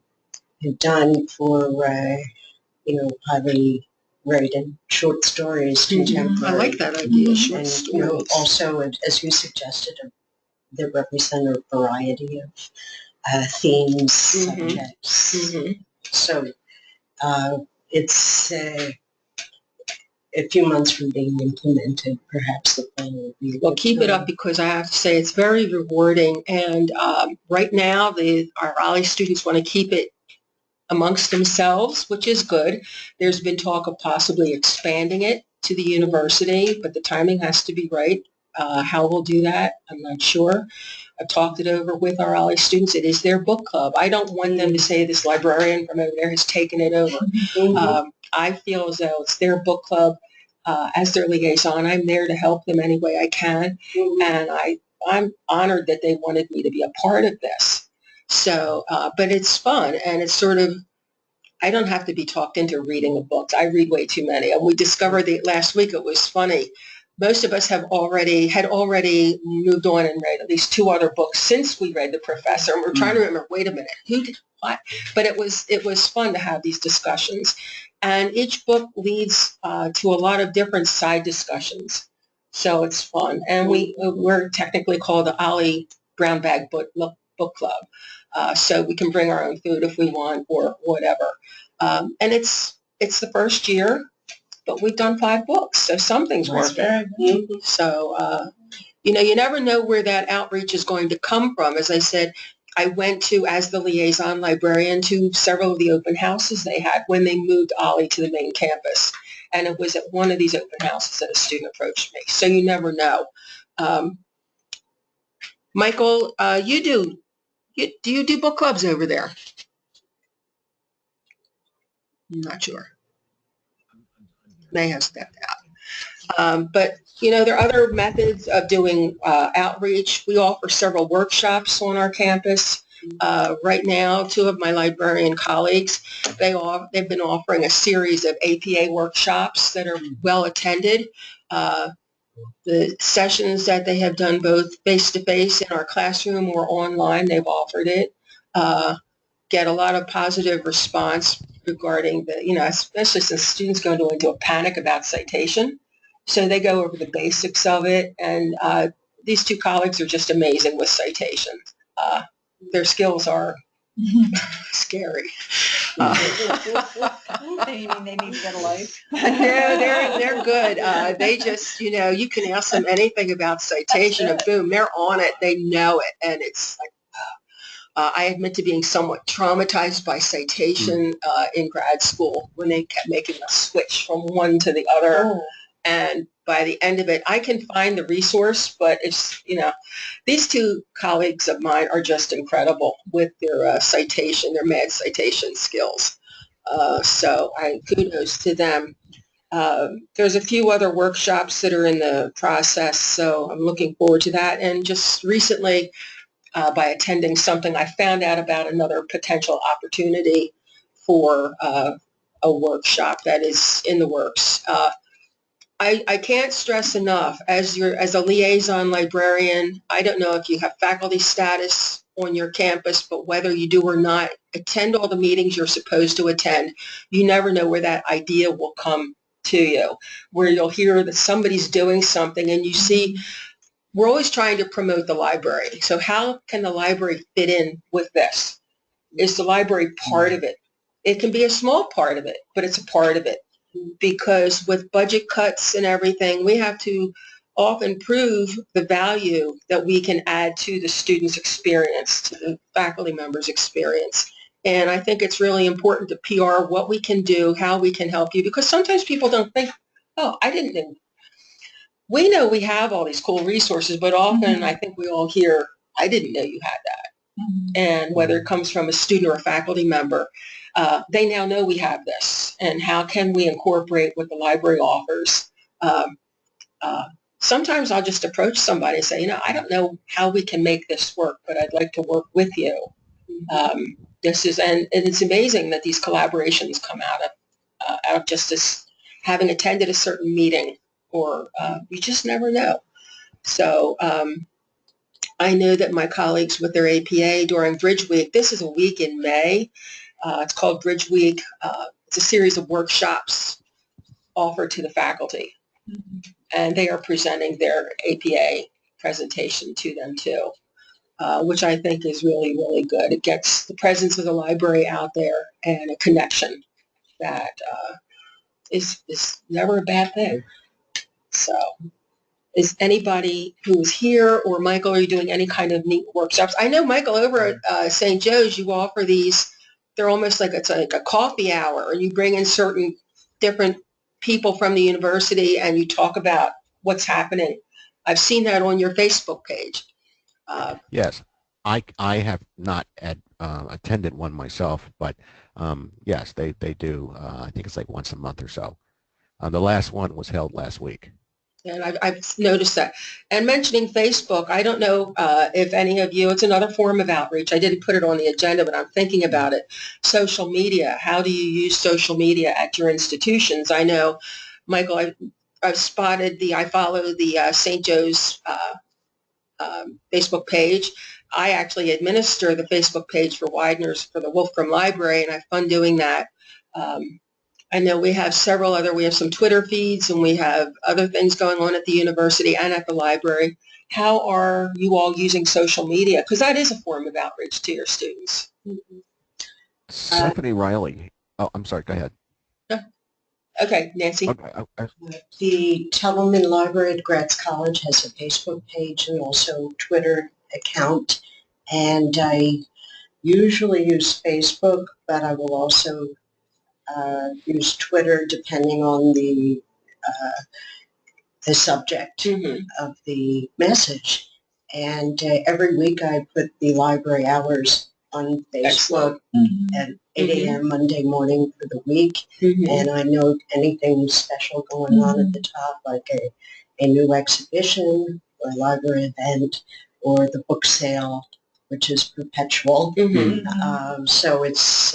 have done for, highly rated short stories, contemporary. I like that idea, short And, stories. also, as you suggested, that represent a variety of themes, subjects. So it's a few months from being implemented, perhaps the plan will be. Well, keep it up, because I have to say it's very rewarding. And right now, our OLLI students want to keep it amongst themselves, which is good. There's been talk of possibly expanding it to the university, but the timing has to be right. How we'll do that, I'm not sure. I've talked it over with our OLLI students. It is their book club. I don't want them to say this librarian from over there has taken it over. I feel as though it's their book club. As their liaison, I'm there to help them any way I can. And I'm honored that they wanted me to be a part of this. So, but it's fun, and it's sort of, I don't have to be talked into reading a book. I read way too many. And we discovered last week, it was funny. Most of us had already moved on and read at least 2 other books since we read The Professor. And we're trying to remember, wait a minute, who did what? But it was fun to have these discussions. And each book leads to a lot of different side discussions. So it's fun. And we're technically called the OLLI Brown Bag Book Club. So we can bring our own food if we want, or whatever. And it's the first year. but we've done 5 books, so something's That's working. very good. So, you know, you never know where that outreach is going to come from. As I said, I went to, as the liaison librarian, to several of the open houses they had when they moved Ollie to the main campus. And it was at one of these open houses that a student approached me. So you never know. Michael, do you do book clubs over there? I'm not sure. May have stepped out. But, you know, there are other methods of doing outreach. We offer several workshops on our campus. Right now, 2 of my librarian colleagues, they've been offering a series of APA workshops that are well attended. The sessions that they have done both face-to-face in our classroom or online, they've offered it. Get a lot of positive response regarding the, you know, especially since students go into a panic about citation. So they go over the basics of it, and these 2 colleagues are just amazing with citation. Their skills are scary. You mean they need to get a life? No, they're good. They just, you know, you can ask them anything about citation, and boom, they're on it. They know it, and it's like, I admit to being somewhat traumatized by citation in grad school when they kept making a switch from one to the other. Oh. And by the end of it, I can find the resource, but it's, you know, these 2 colleagues of mine are just incredible with their citation, their mad citation skills. So kudos to them. There's a few other workshops that are in the process, so I'm looking forward to that. And just recently, by attending something, I found out about another potential opportunity for a workshop that is in the works. I can't stress enough, as a liaison librarian, I don't know if you have faculty status on your campus, but whether you do or not, attend all the meetings you're supposed to attend. You never know where that idea will come to you, where you'll hear that somebody's doing something and you see. We're always trying to promote the library. So how can the library fit in with this? Is the library part of it? It can be a small part of it, but it's a part of it. Because with budget cuts and everything, we have to often prove the value that we can add to the student's experience, to the faculty members' experience. And I think it's really important to PR what we can do, how we can help you, because sometimes people don't think, oh, I didn't know. We know we have all these cool resources, but often I think we all hear, I didn't know you had that. And whether it comes from a student or a faculty member, they now know we have this, and how can we incorporate what the library offers. Sometimes I'll just approach somebody and say, you know, I don't know how we can make this work, but I'd like to work with you. And it's amazing that these collaborations come out of just this, having attended a certain meeting, or you just never know. So I know that my colleagues with their APA during Bridge Week, this is a week in May, it's called Bridge Week. It's a series of workshops offered to the faculty, and they are presenting their APA presentation to them too, which I think is really, really good. It gets the presence of the library out there and a connection that is never a bad thing. So is anybody who is here, or Michael, are you doing any kind of neat workshops? I know, Michael, over at St. Joe's, you offer these, they're almost like, it's like a coffee hour, and you bring in certain different people from the university and you talk about what's happening. I've seen that on your Facebook page. Yes, I have not attended one myself, but yes, they do. I think it's like once a month or so. The last one was held last week. And I've noticed that. And mentioning Facebook, I don't know if any of you, it's another form of outreach. I didn't put it on the agenda, but I'm thinking about it. Social media. How do you use social media at your institutions? I know, Michael, I've spotted I follow the St. Joe's Facebook page. I actually administer the Facebook page for Widener's for the Wolfram Library, and I have fun doing that. I know we have we have some Twitter feeds, and we have other things going on at the university and at the library. How are you all using social media? Because that is a form of outreach to your students. Stephanie Riley. Oh, I'm sorry. Go ahead. Yeah. Okay, Nancy. Okay. The Tubman Library at Gratz College has a Facebook page and also Twitter account, and I usually use Facebook, but I will also use Twitter depending on the subject Mm-hmm. of the message. And every week I put the library hours on Facebook at 8 a.m. Monday morning for the week. Mm-hmm. And I note anything special going on at the top, like a new exhibition or a library event or the book sale, which is perpetual. So it's,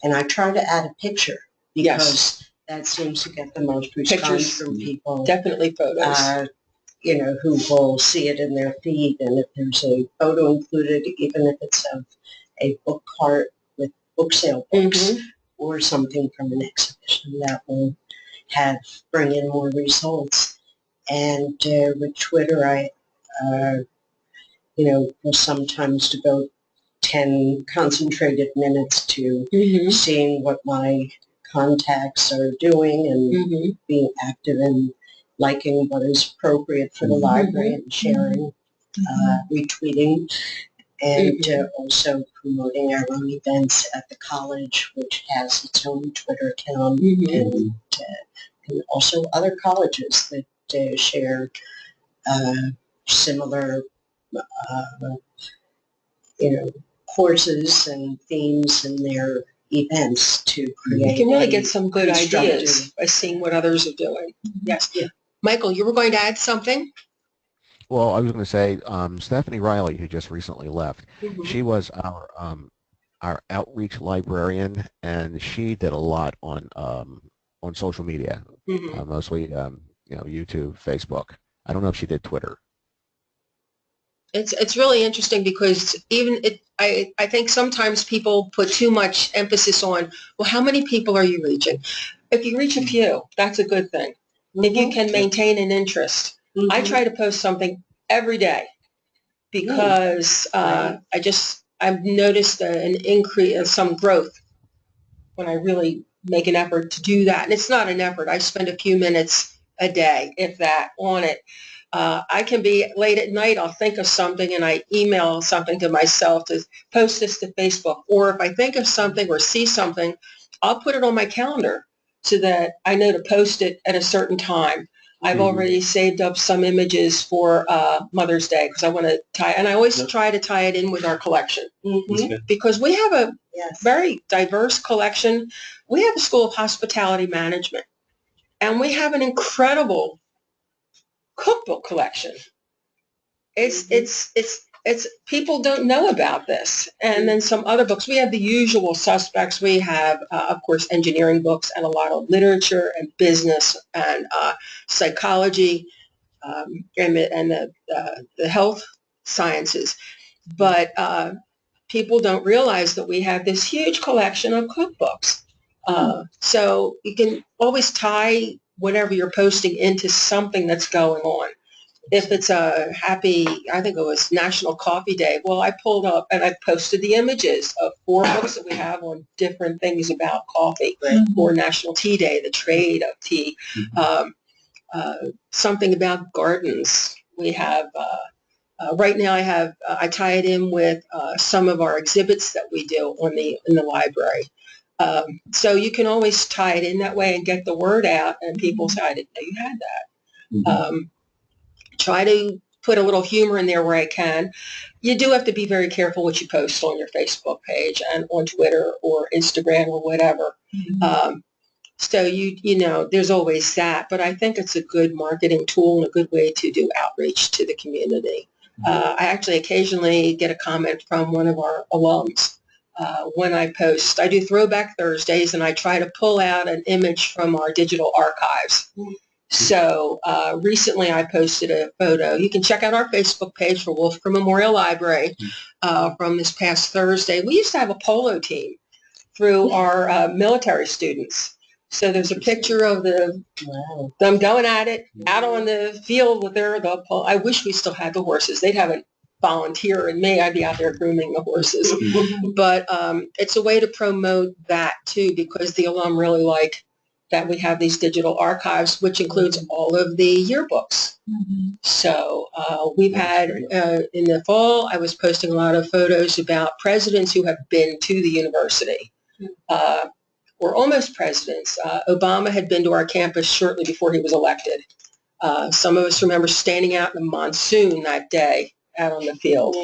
and I try to add a picture because that seems to get the most response Pictures. from people. Definitely photos. Who will see it in their feed, and if there's a photo included, even if it's of a book cart with book sale books or something from an exhibition, that will bring in more results. And with Twitter, I will sometimes devote 10 concentrated minutes to seeing what my contacts are doing and being active in liking what is appropriate for the library and sharing, retweeting, and also promoting our own events at the college, which has its own Twitter account, and also other colleges that share similar courses and themes in their events to create. You can really get some good ideas by seeing what others are doing. Yes. Yeah. Michael, you were going to add something? Well, I was going to say Stephanie Riley, who just recently left, she was our outreach librarian, and she did a lot on social media, mostly YouTube, Facebook. I don't know if she did Twitter. It's really interesting because I think sometimes people put too much emphasis on, well, how many people are you reaching? If you reach a few, that's a good thing. If you can maintain an interest. I try to post something every day because I've noticed an increase, some growth when I really make an effort to do that. And it's not an effort. I spend a few minutes a day, if that, on it. I can be late at night, I'll think of something and I email something to myself to post this to Facebook. Or if I think of something or see something, I'll put it on my calendar so that I know to post it at a certain time. I've already saved up some images for Mother's Day because I want to and I always try to tie it in with our collection because we have a very diverse collection. We have a School of Hospitality Management and we have an incredible cookbook collection. It's people don't know about this. And then some other books. We have the usual suspects. We have, of course, engineering books and a lot of literature and business and psychology and the health sciences. But people don't realize that we have this huge collection of cookbooks. So you can always tie whatever you're posting into something that's going on. If it's a happy, I think it was National Coffee Day, well, I pulled up and I posted the images of 4 books that we have on different things about coffee, or National Tea Day, the trade of tea, something about gardens. We have, right now I tie it in with some of our exhibits that we do in the library. So you can always tie it in that way and get the word out, and people say, I didn't know you had that. Try to put a little humor in there where I can. You do have to be very careful what you post on your Facebook page and on Twitter or Instagram or whatever. So there's always that, but I think it's a good marketing tool and a good way to do outreach to the community. I actually occasionally get a comment from one of our alums when I post. I do Throwback Thursdays, and I try to pull out an image from our digital archives. So recently I posted a photo. You can check out our Facebook page for Wolfram Memorial Library from this past Thursday. We used to have a polo team through our military students. So there's a picture of them going at it out on the field with the polo. I wish we still had the horses. They'd have a volunteer and me. I'd be out there grooming the horses. But it's a way to promote that too, because the alum really like that we have these digital archives, which includes all of the yearbooks. So we've had, in the fall, I was posting a lot of photos about presidents who have been to the university, or almost presidents. Obama had been to our campus shortly before he was elected. Some of us remember standing out in the monsoon that day out on the field.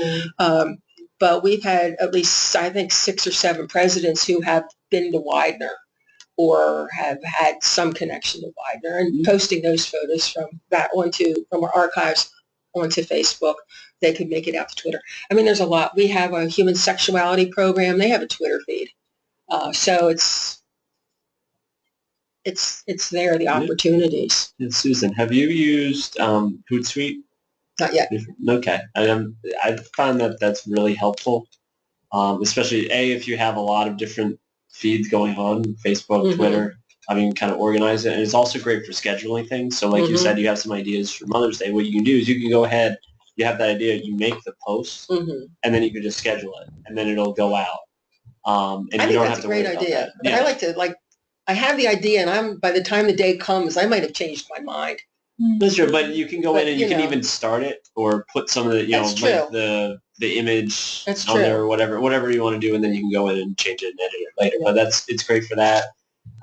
But we've had at least, I think, 6 or 7 presidents who have been to Widener or have had some connection to Widener, and posting those photos from our archives onto Facebook. They could make it out to Twitter. I mean, there's a lot. We have a human sexuality program. They have a Twitter feed. So it's there, the opportunities. And Susan, have you used Hootsuite? Not yet. Okay. I found that that's really helpful, especially, if you have a lot of different feeds going on, Facebook, Twitter. I mean, kind of organize it. And it's also great for scheduling things. So like you said, you have some ideas for Mother's Day. What you can do is you can go ahead, you have that idea, you make the post, and then you can just schedule it, and then it'll go out. And I you think don't that's have to a great worry idea. about that. But I like to, I have the idea, and by the time the day comes, I might have changed my mind. That's true, but you can go in and you can know. even start it or put some of the, That's like true. the image That's on true. there or whatever you want to do, and then you can go in and change it and edit it later. But it's great for that.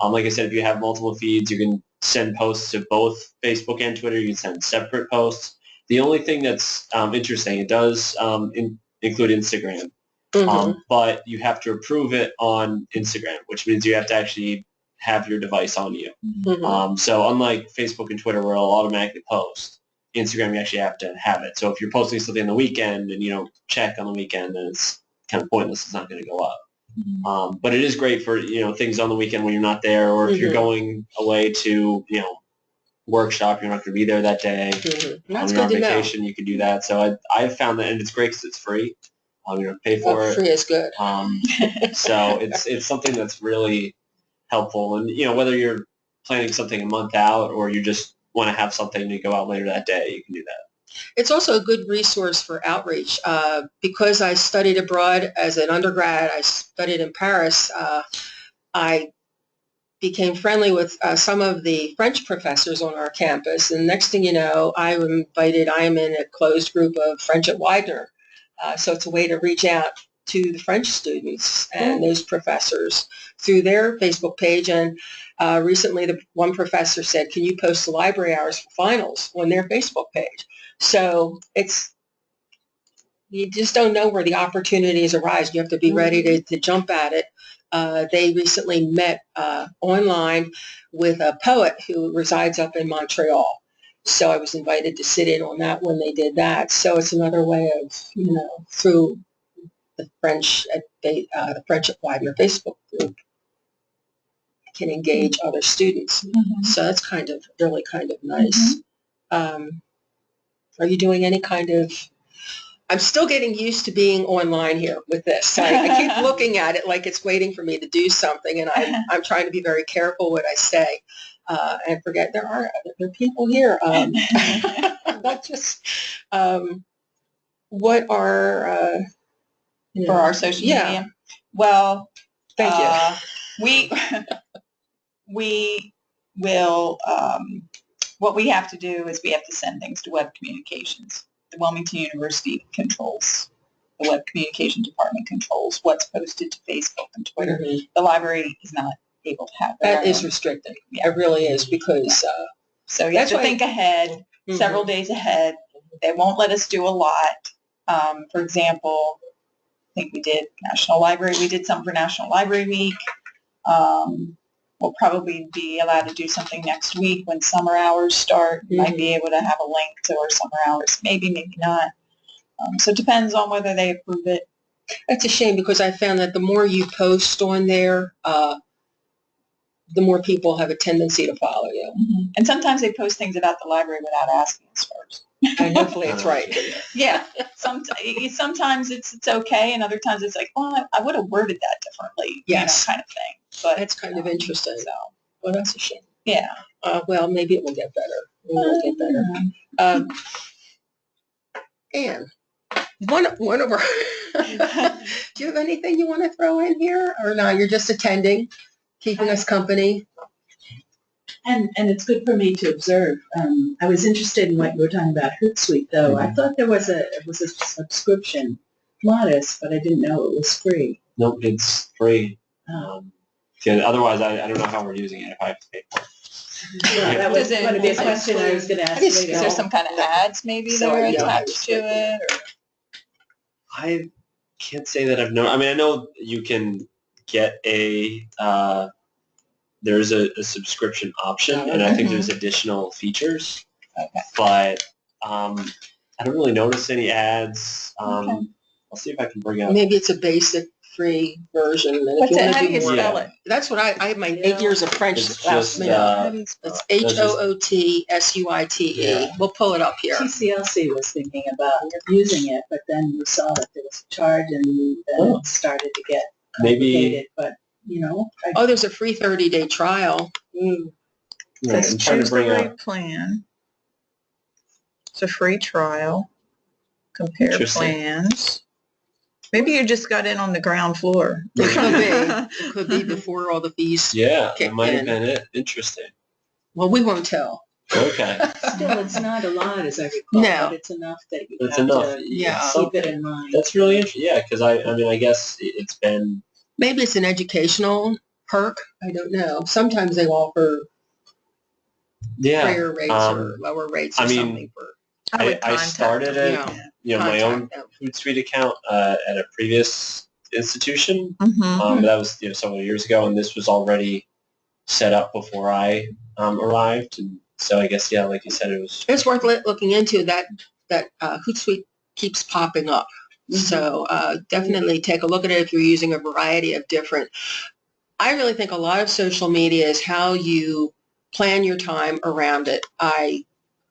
Like I said, if you have multiple feeds, you can send posts to both Facebook and Twitter. You can send separate posts. The only thing that's interesting, it does include Instagram, but you have to approve it on Instagram, which means you have to actually have your device on you. So unlike Facebook and Twitter, where it'll automatically post, Instagram, you actually have to have it. So if you're posting something on the weekend and you don't check on the weekend, then it's kind of pointless. It's not going to go up. But it is great for, things on the weekend when you're not there, or if you're going away to, workshop, you're not going to be there that day. That's you're on good to vacation, you can do that. So I've found that, and it's great because it's free. You don't pay for it. Free is good. So it's something that's really helpful. And, whether you're planning something a month out or you just want to have something to go out later that day, you can do that. It's also a good resource for outreach. Because I studied abroad as an undergrad, I studied in Paris, I became friendly with some of the French professors on our campus. And next thing you know, I am in a closed group of French at Widener. So it's a way to reach out to the French students and those professors through their Facebook page. And recently, the one professor said, "Can you post the library hours for finals on their Facebook page?" So you just don't know where the opportunities arise. You have to be ready to jump at it. They recently met online with a poet who resides up in Montreal. So I was invited to sit in on that when they did that. So it's another way of, through the French at Widener Facebook group, can engage other students. So that's really kind of nice. Are you doing any kind of? I'm still getting used to being online here with this. I keep looking at it like it's waiting for me to do something, and I'm trying to be very careful what I say. And forget there are people here. Not just what are for our social media. Well, thank you. We will. What we have to do is we have to send things to web communications. The Wilmington University controls. The web communication department controls what's posted to Facebook and Twitter. The library is not able to have that. That is restricted. Yeah. It really is, because so you have to think ahead, several days ahead. They won't let us do a lot. For example, I think we did National Library. We did some for National Library Week. We'll probably be allowed to do something next week when summer hours start. We might be able to have a link to our summer hours. Maybe, maybe not. So it depends on whether they approve it. That's a shame, because I found that the more you post on there, the more people have a tendency to follow you. And sometimes they post things about the library without asking us first. And hopefully it's right. Yeah. Sometimes it's okay, and other times it's like, well, I would have worded that differently. Yes. Kind of thing. But that's kind of interesting. So, well, that's a shame. Yeah. Well, maybe it will get better. It will get better. Anne, one of our. Do you have anything you want to throw in here, or no? You're just attending, keeping us company. And it's good for me to observe. I was interested in what you were talking about Hootsuite, though. I thought there was a subscription, modest, but I didn't know it was free. Nope, it's free. Otherwise, I don't know how we're using it if I have to pay for it. Well, that was going to be a question I was going to ask later. Is there some kind of ads maybe that are attached to it? Or? I can't say that I've known. I mean, I know you can get there's a subscription option, and I think there's additional features. Okay. But I don't really notice any ads. I'll see if I can bring up. Maybe it's a basic free version. And if you want to do more, spell it? That's what I have my 8 years of French It's last just, minute. It's HOOTSUITE. Yeah. We'll pull it up here. TCLC was thinking about using it, but then we saw that there was a charge, and then it started to get complicated. But There's a free 30-day trial. Right, I'm trying to bring up. Plan. It's a free trial. Compare plans. Maybe you just got in on the ground floor. It could be. It could be before all the fees. Yeah, that kicked might have in. been it. Interesting. Well, we won't tell. Okay. still, it's not a lot, as I recall. No. But it's enough that you It's have enough. to keep it in mind. That's really interesting. Yeah, because I mean, I guess it's been. Maybe it's an educational perk. I don't know. Sometimes they offer freer rates or lower rates or something. I started my own Hootsuite account at a previous institution. That was several years ago, and this was already set up before I arrived. And so I guess like you said, it's worth looking into. That Hootsuite keeps popping up. So definitely take a look at it if you're using a variety of different. I really think a lot of social media is how you plan your time around it. I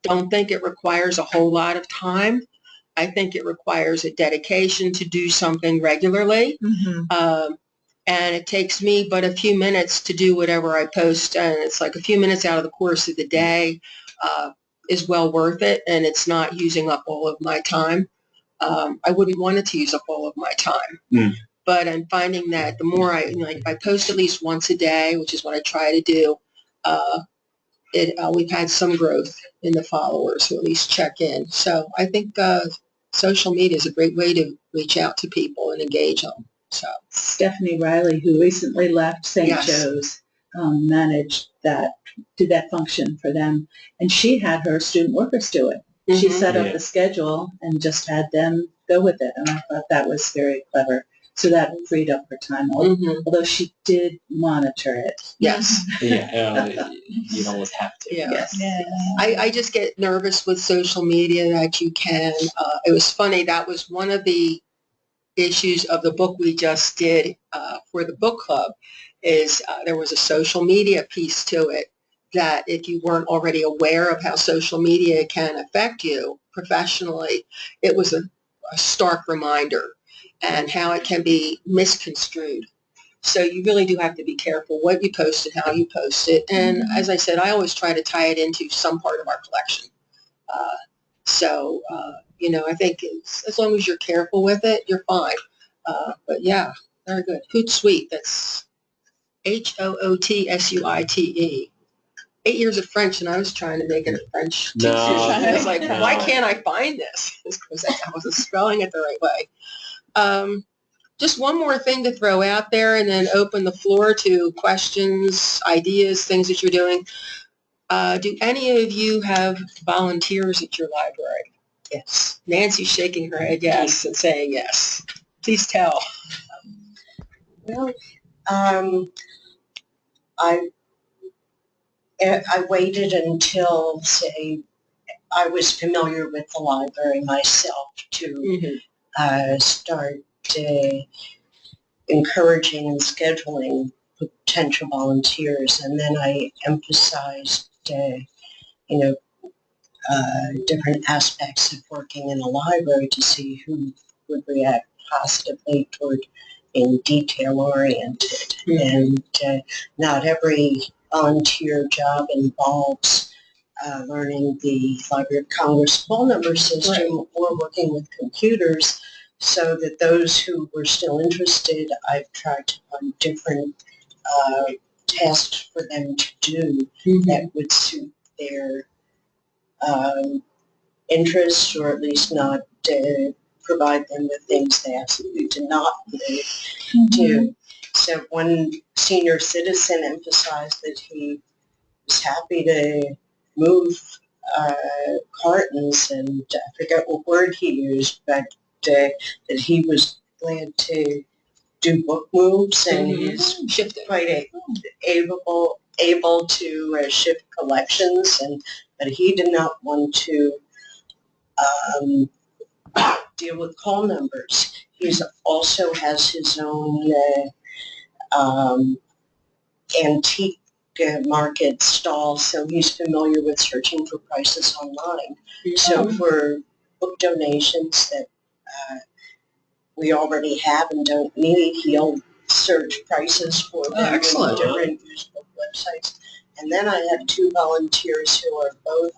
don't think it requires a whole lot of time. I think it requires a dedication to do something regularly. And it takes me but a few minutes to do whatever I post. And it's like a few minutes out of the course of the day is well worth it. And it's not using up all of my time. I wouldn't want it to use up all of my time. But I'm finding that the more if I post at least once a day, which is what I try to do, we've had some growth in the followers who at least check in. So I think social media is a great way to reach out to people and engage them. So Stephanie Riley, who recently left St. Joe's, did that function for them, and she had her student workers do it. She set up the schedule and just had them go with it, and I thought that was very clever. So that freed up her time, although she did monitor it. Yes. You always have to. Yes. I just get nervous with social media that you can. It was funny. That was one of the issues of the book we just did for the book club is there was a social media piece to it that if you weren't already aware of how social media can affect you professionally, it was a stark reminder and how it can be misconstrued. So you really do have to be careful what you post and how you post it. And as I said, I always try to tie it into some part of our collection. I think as long as you're careful with it, you're fine. But yeah, very good. Hootsuite, that's HOOTSUITE. 8 years of French, and I was trying to make it a French teacher. I was like, why can't I find this? Because I wasn't spelling it the right way. Just one more thing to throw out there and then open the floor to questions, ideas, things that you're doing. Do any of you have volunteers at your library? Yes. Nancy's shaking her head yes and saying yes. Please tell. Well, I waited until, say, I was familiar with the library myself to start encouraging and scheduling potential volunteers, and then I emphasized, different aspects of working in a library to see who would react positively toward being detail-oriented. And not every volunteer job involves learning the Library of Congress phone number system or working with computers, so that those who were still interested, I've tried to find different tasks for them to do that would suit their interests, or at least not provide them with things they absolutely did not want to do. So one senior citizen emphasized that he was happy to move cartons, and I forget what word he used, but that he was glad to do book moves, and he's quite able to shift collections, but he did not want to deal with call numbers. He also has his own antique market stall, so he's familiar with searching for prices online. So for book donations that we already have and don't need, he'll search prices for them on different used book websites. And then I have two volunteers who are both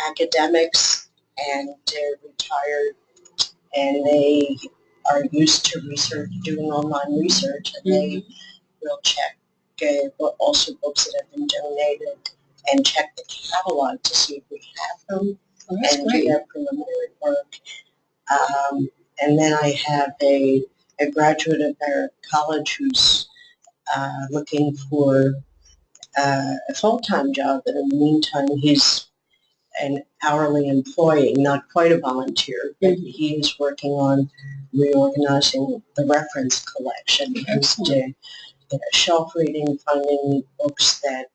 academics, and they're retired, and they are used to doing online research, and they will check also books that have been donated and check the catalog to see if we have them and do their preliminary work. And then I have a graduate of our college who's looking for a full-time job, but in the meantime he's an hourly employee, not quite a volunteer, but he is working on reorganizing the reference collection and shelf reading, finding books that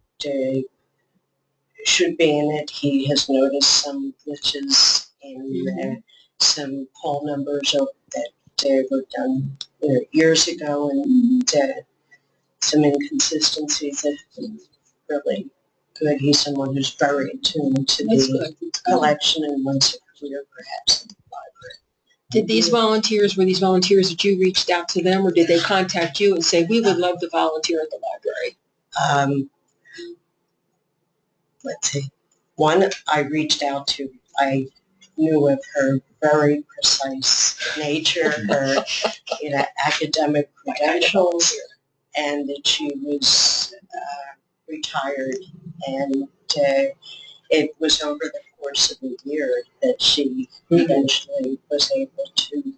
should be in it. He has noticed some glitches in some call numbers that were done years ago, and some inconsistencies that have been really good. He's someone who's very attuned to the collection and wants a career perhaps in the library. Were these volunteers that you reached out to them, or did they contact you and say, we would love to volunteer at the library? Let's see. One I reached out to, I knew of her very precise nature, her academic credentials, and that she was retired, and it was over the course of a year that she eventually was able to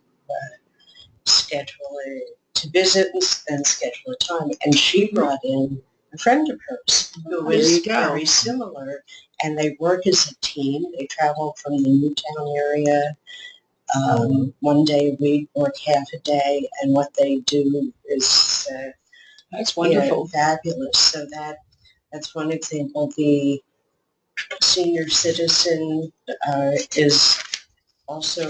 to visit and schedule a time. And she brought in a friend of hers who is very similar, and they work as a team. They travel from the Newtown area one day a week, work half a day, and what they do is that's wonderful, fabulous. So that's one example. The senior citizen is also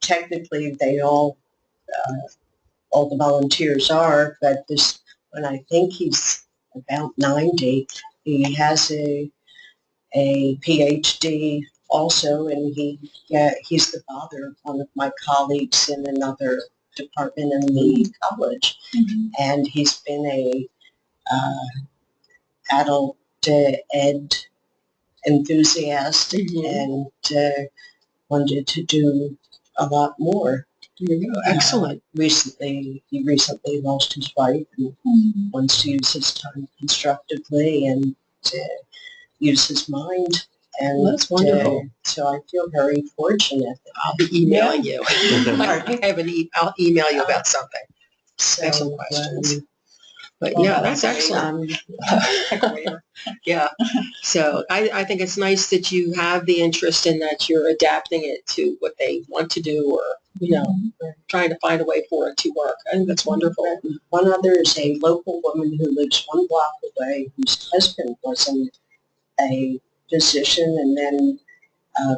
technically they all the volunteers are, but this one, I think he's about 90. He has a PhD also, and he's the father of one of my colleagues in another department in the college, and he's been a adult ed enthusiast and wanted to do a lot more. Excellent. He recently lost his wife and wants to use his time constructively and use his mind. And that's wonderful. So I feel very fortunate. I'll be emailing you. I'll email you about something. So, Excellent questions. But that's excellent. Yeah. So I think it's nice that you have the interest and that you're adapting it to what they want to do, or, trying to find a way for it to work. I think that's wonderful. One other is a local woman who lives one block away, whose husband wasn't a physician, and then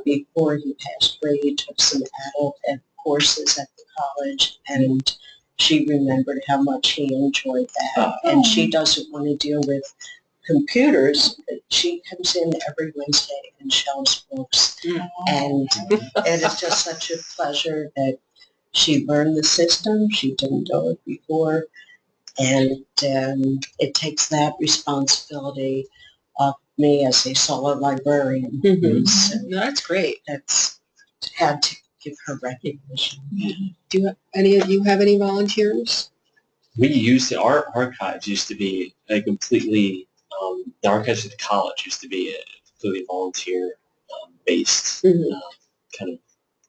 before he passed away, he took some adult ed courses at the college, and she remembered how much he enjoyed that. And she doesn't want to deal with computers. She comes in every Wednesday and shelves books, and it is just such a pleasure that she learned the system. She didn't know it before, and it takes that responsibility off me as a solo librarian. So that's great. That's had to give her recognition. Do any of you have any volunteers? we used to, our archives used to be a completely, the archives at the college used to be a completely volunteer based kind of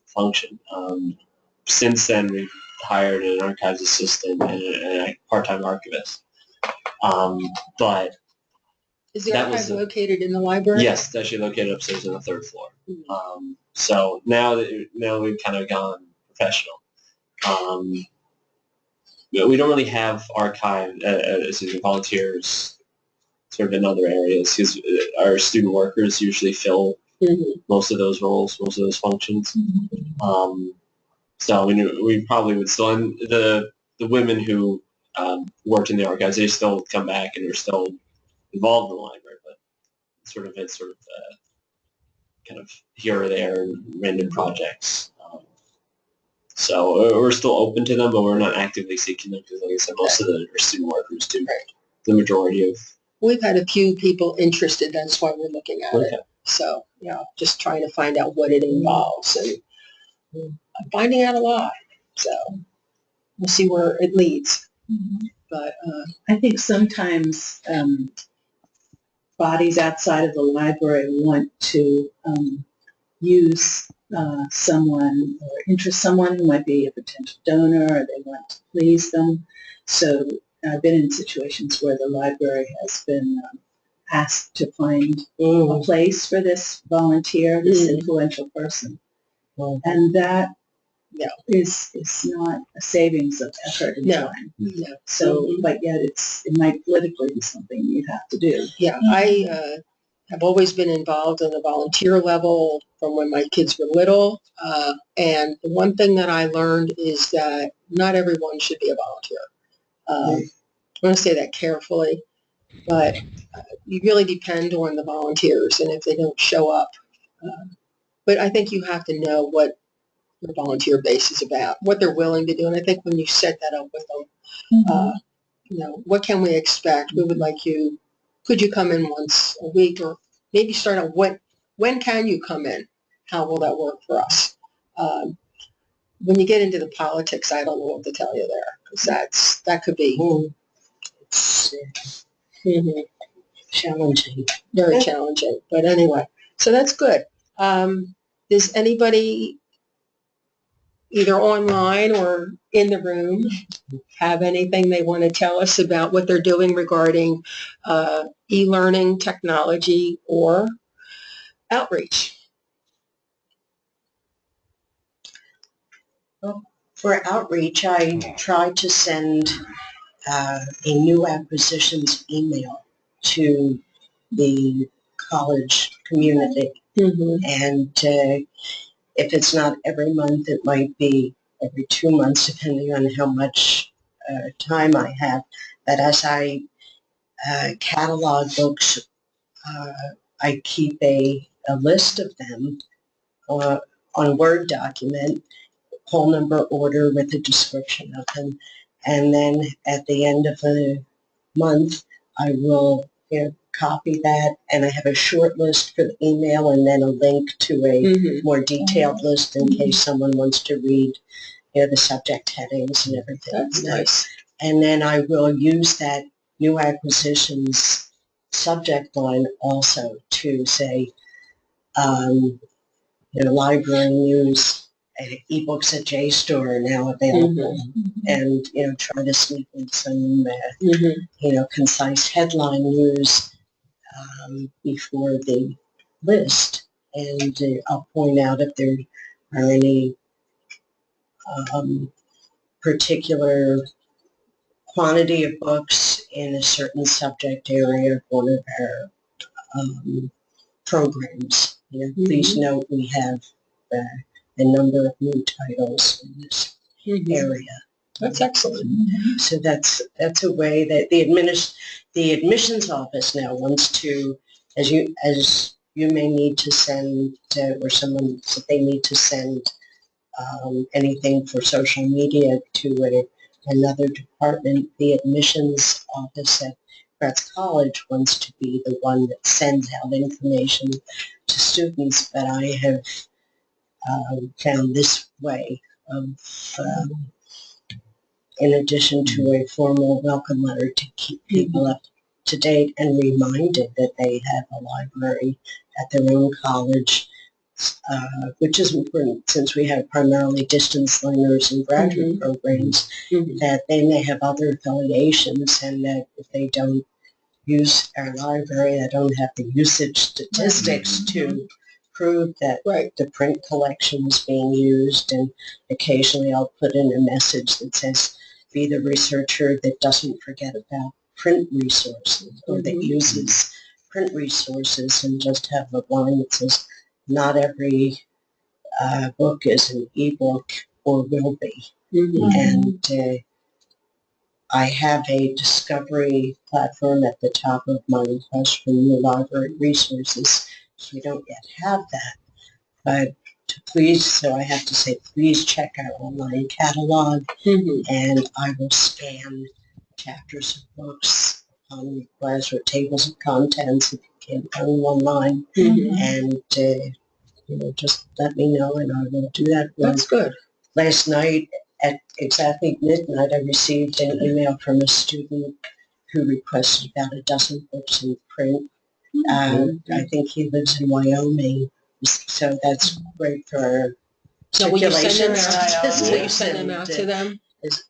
function. Since then, we've hired an archives assistant and a part-time archivist. But Is the that archive was located in the library? yes, it's actually located upstairs on the third floor. So now we've kind of gone professional. We don't really have volunteers sort of in other areas because our student workers usually fill most of those roles, most of those functions. So we probably would still, and the women who worked in the archives, they still come back and are still involved in the library, but it's kind of here or there, random projects. So we're still open to them, but we're not actively seeking them because, like I said, most of them are student workers do. Right. The majority of. We've had a few people interested. That's why we're looking at it. So, just trying to find out what it involves, and I'm finding out a lot. So we'll see where it leads. But I think sometimes bodies outside of the library want to use someone or interest someone who might be a potential donor, or they want to please them. So I've been in situations where the library has been asked to find a place for this volunteer, this influential person. And that is not a savings of effort and time. So, but yet it might politically be something you have to do. Yeah, I have always been involved in the volunteer level from when my kids were little. And the one thing that I learned is that not everyone should be a volunteer. I want to say that carefully, but you really depend on the volunteers and if they don't show up. But I think you have to know what your volunteer base is about, what they're willing to do. And I think when you set that up with them, what can we expect? We would like you, could you come in once a week, or maybe start out when can you come in? How will that work for us? When you get into the politics, I don't know what to tell you there, because that could be challenging. Very challenging. But anyway, so that's good. Does anybody either online or in the room have anything they want to tell us about what they're doing regarding e-learning technology or outreach? Well, for outreach, I try to send a new acquisitions email to the college community. And if it's not every month, it might be every 2 months, depending on how much time I have. But as I catalog books, I keep a list of them on a Word document, whole number order with a description of them. And then at the end of the month, I will copy that, and I have a short list for the email and then a link to a more detailed list in case someone wants to read the subject headings and everything. That's nice. And then I will use that new acquisitions subject line also to say, library news, ebooks at JSTOR are now available, and try to sneak in some concise headline news before the list, and I'll point out if there are any particular quantity of books in a certain subject area of one of our programs. Please note we have a number of new titles in this area. That's excellent. So that's a way that the admissions office now wants to, as you may need to send, or someone said they need to send anything for social media to another department. The admissions office at Gratz College wants to be the one that sends out information to students, but I have found this way of in addition to a formal welcome letter to keep people up to date and reminded that they have a library at their own college, which is important since we have primarily distance learners and graduate programs, that they may have other affiliations, and that if they don't use our library, I don't have the usage statistics to prove that the print collection is being used. And occasionally I'll put in a message that says, be the researcher that doesn't forget about print resources or that uses print resources, and just have a line that says, not every book is an ebook or will be. And I have a discovery platform at the top of my request for new library resources. So we don't yet have that. But so I have to say, please check our online catalog, and I will scan chapters of books on request or tables of contents if you can't find them online. And just let me know, and I will do that. That's good. Last night at exactly midnight, I received an email from a student who requested about a dozen books in print. I think he lives in Wyoming, so that's great for our circulation. Will you send them out to them?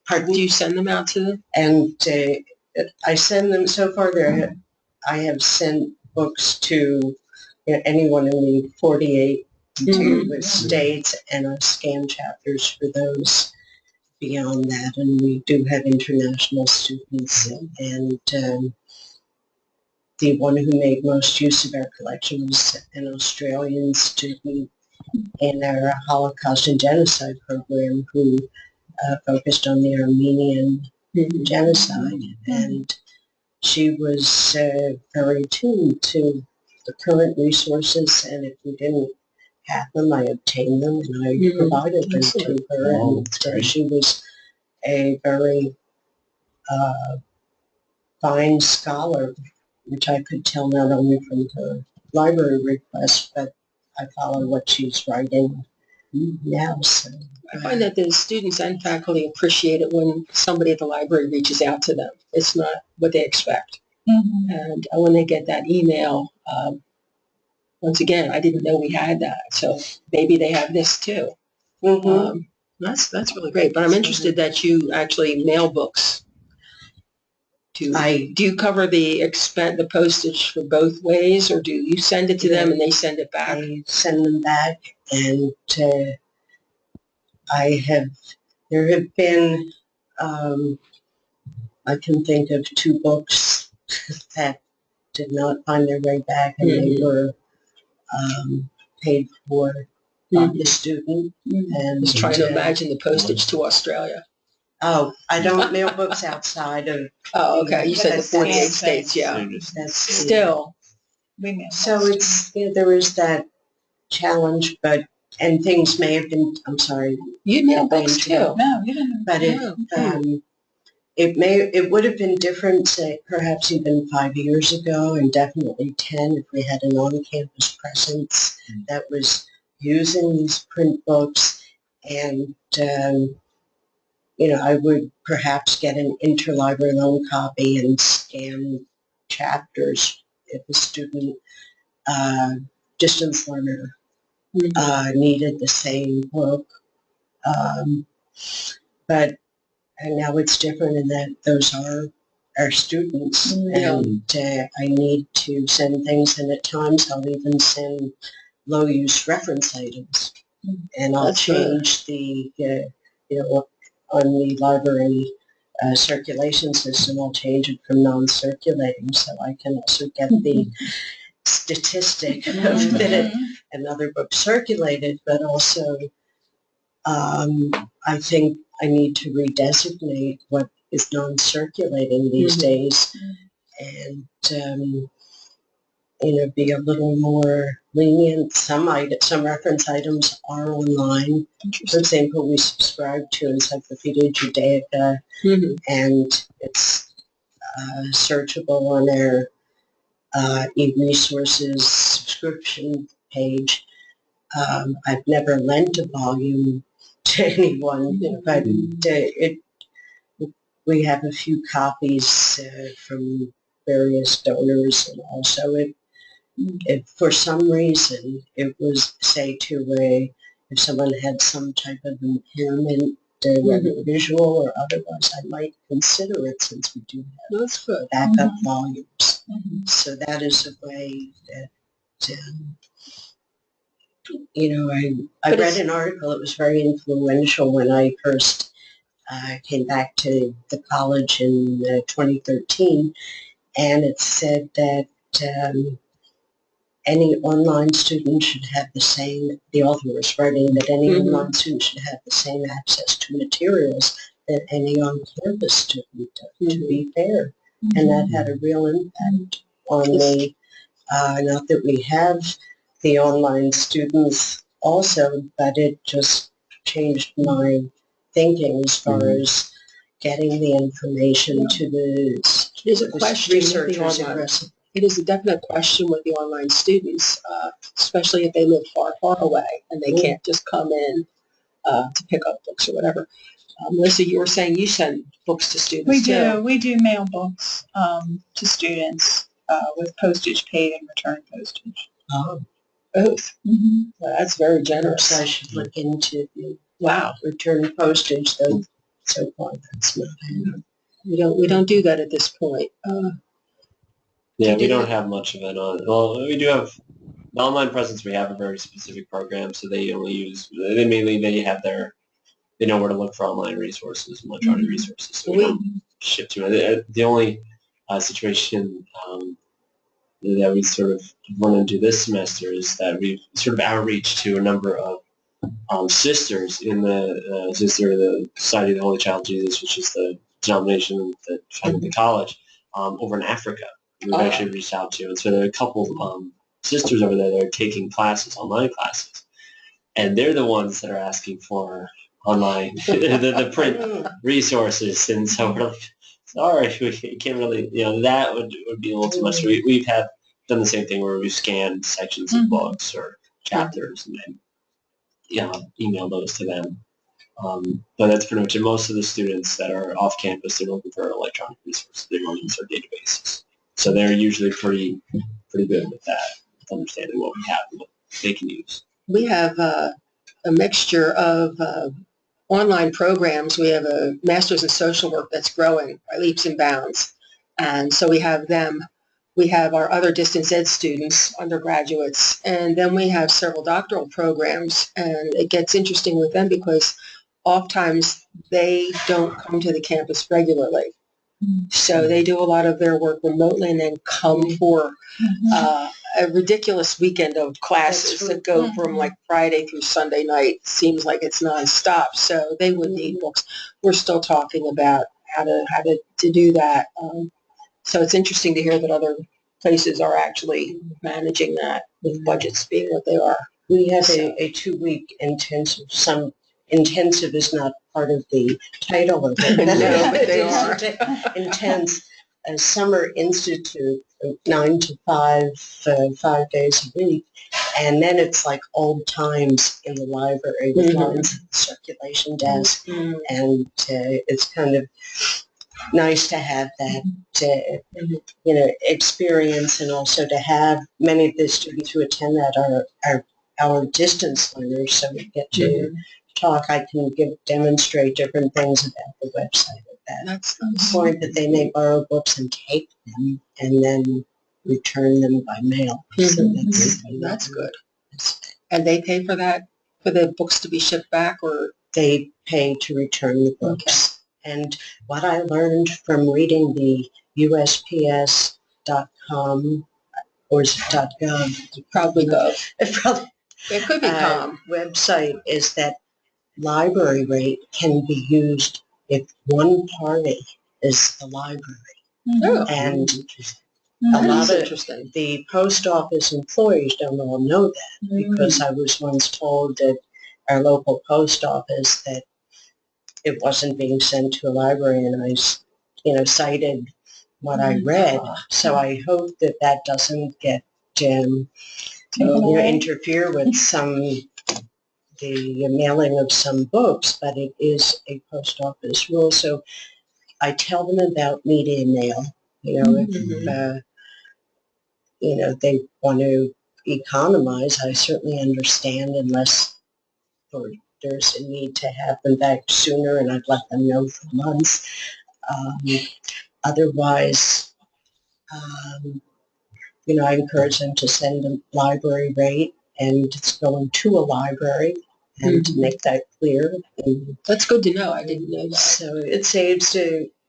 Do you send them out to them? And I send them, so far I have sent books to anyone in the 48 states, and I've scanned chapters for those beyond that. And we do have international students, and the one who made most use of our collection was an Australian student in our Holocaust and Genocide program who focused on the Armenian genocide. And she was very attuned to the current resources, and if we didn't have them, I obtained them and I provided them to her. And she was a very fine scholar, which I could tell not only from her library request, but I follow what she's writing now. So I find that the students and faculty appreciate it when somebody at the library reaches out to them. It's not what they expect. And when they get that email, once again, I didn't know we had that, so maybe they have this too. That's really great. But I'm interested that you actually mail books. Do you cover the postage for both ways, or do you send it to them and they send it back? I send them back, and there have been, I can think of 2 books that did not find their way back, and they were paid for by the student. And I was trying to imagine the postage to Australia. Oh, I don't mail books outside of. Oh, okay. You said the 48 states, yeah. Still. So it's, there is that challenge, and things may have been, I'm sorry. You mail books too. No, you didn't. But it would have been different, say, perhaps even 5 years ago, and definitely 10 if we had an on-campus presence that was using these print books. And I would perhaps get an interlibrary loan copy and scan chapters if a student, distance learner, needed the same book. But now it's different in that those are our students, and I need to send things, and at times I'll even send low-use reference items, and I'll change the, on the library circulation system, I'll change it from non-circulating, so I can also get the statistic of that another book circulated, but also I think I need to redesignate what is non-circulating these days, and be a little more lenient. Some reference items are online. For example, we subscribe to Encyclopedia Judaica, and it's searchable on our e-resources subscription page. I've never lent a volume to anyone, but we have a few copies from various donors, and also if for some reason it was, say, if someone had some type of impairment, whether visual or otherwise, I might consider it, since we do have That's good. backup volumes. So that is a way that, I But read an article. It was very influential when I first came back to the college in 2013, and it said that any online student should have the author was writing that any online student should have the same access to materials that any on-campus student, to be fair. And that had a real impact on me. Not that we have the online students also, but it just changed my thinking as far as getting the information to There's a question with the researchers online. aggressively. It is a definite question with the online students, especially if they live far, far away and they can't just come in to pick up books or whatever. Melissa, you were saying you send books to students We too. do. We do mail books to students with postage paid and return postage. Oh, Both. Well, that's very generous. so I should look into the Wow. return postage, though. So far, that's not. We don't do that at this point. Yeah, do we don't that? have much of it on. Well, we do have the online presence. We have a very specific program, so they know where to look for online resources and electronic resources. So we don't ship to it. The only situation that we sort of run into this semester is that we've sort of outreach to a number of sisters in the Society of the Holy Child Jesus, which is the denomination that founded the college, over in Africa. We've actually reached out to, and so there are a couple sisters over there that are taking classes, online classes, and they're the ones that are asking for online the print resources, and so we're like, sorry, we can't really, that would be a little too much. We've done the same thing where we've scanned sections of books or chapters and then email those to them. But that's pretty much it. Most of the students that are off campus, they're looking for electronic resources. They want to use our databases. So they're usually pretty good with that, with understanding what we have and what they can use. We have a mixture of online programs. We have a master's in social work that's growing by leaps and bounds. And so we have them. We have our other distance ed students, undergraduates, and then we have several doctoral programs. And it gets interesting with them because oftentimes they don't come to the campus regularly. So they do a lot of their work remotely and then come for a ridiculous weekend of classes that go from like Friday through Sunday night. Seems like it's nonstop. So they would need books. We're still talking about how to do that. So it's interesting to hear that other places are actually managing that with budgets being what they are. We have a 2-week intensive. Some intensive is not part of the title of it. No, but they are. Intense. A summer institute, 9 to 5, 5 days a week. And then it's like old times in the library with lines at the circulation desk. And it's kind of nice to have that, experience, and also to have many of the students who attend that are our distance learners, so we get to talk. I can demonstrate different things about the website at that That's point, that they may borrow books and take them and then return them by mail. So that's good. And they pay for that, for the books to be shipped back, or they pay to return the books. And what I learned from reading the USPS.com, or is it .gov? probably go. It could be com. Website is that library rate can be used if one party is the library. And a lot of the post office employees don't all know that, because I was once told that our local post office that it wasn't being sent to a library, and I cited what I read. So I hope that doesn't get interfere with the mailing of some books, but it is a post office rule. So I tell them about media mail. You know, if you know they want to economize, I certainly understand unless there's a need to have them back sooner, and I'd let them know for months. Otherwise, you know, I encourage them to send a library rate, and it's going to a library, and to make that clear. And That's good to know. I didn't know that. so it saves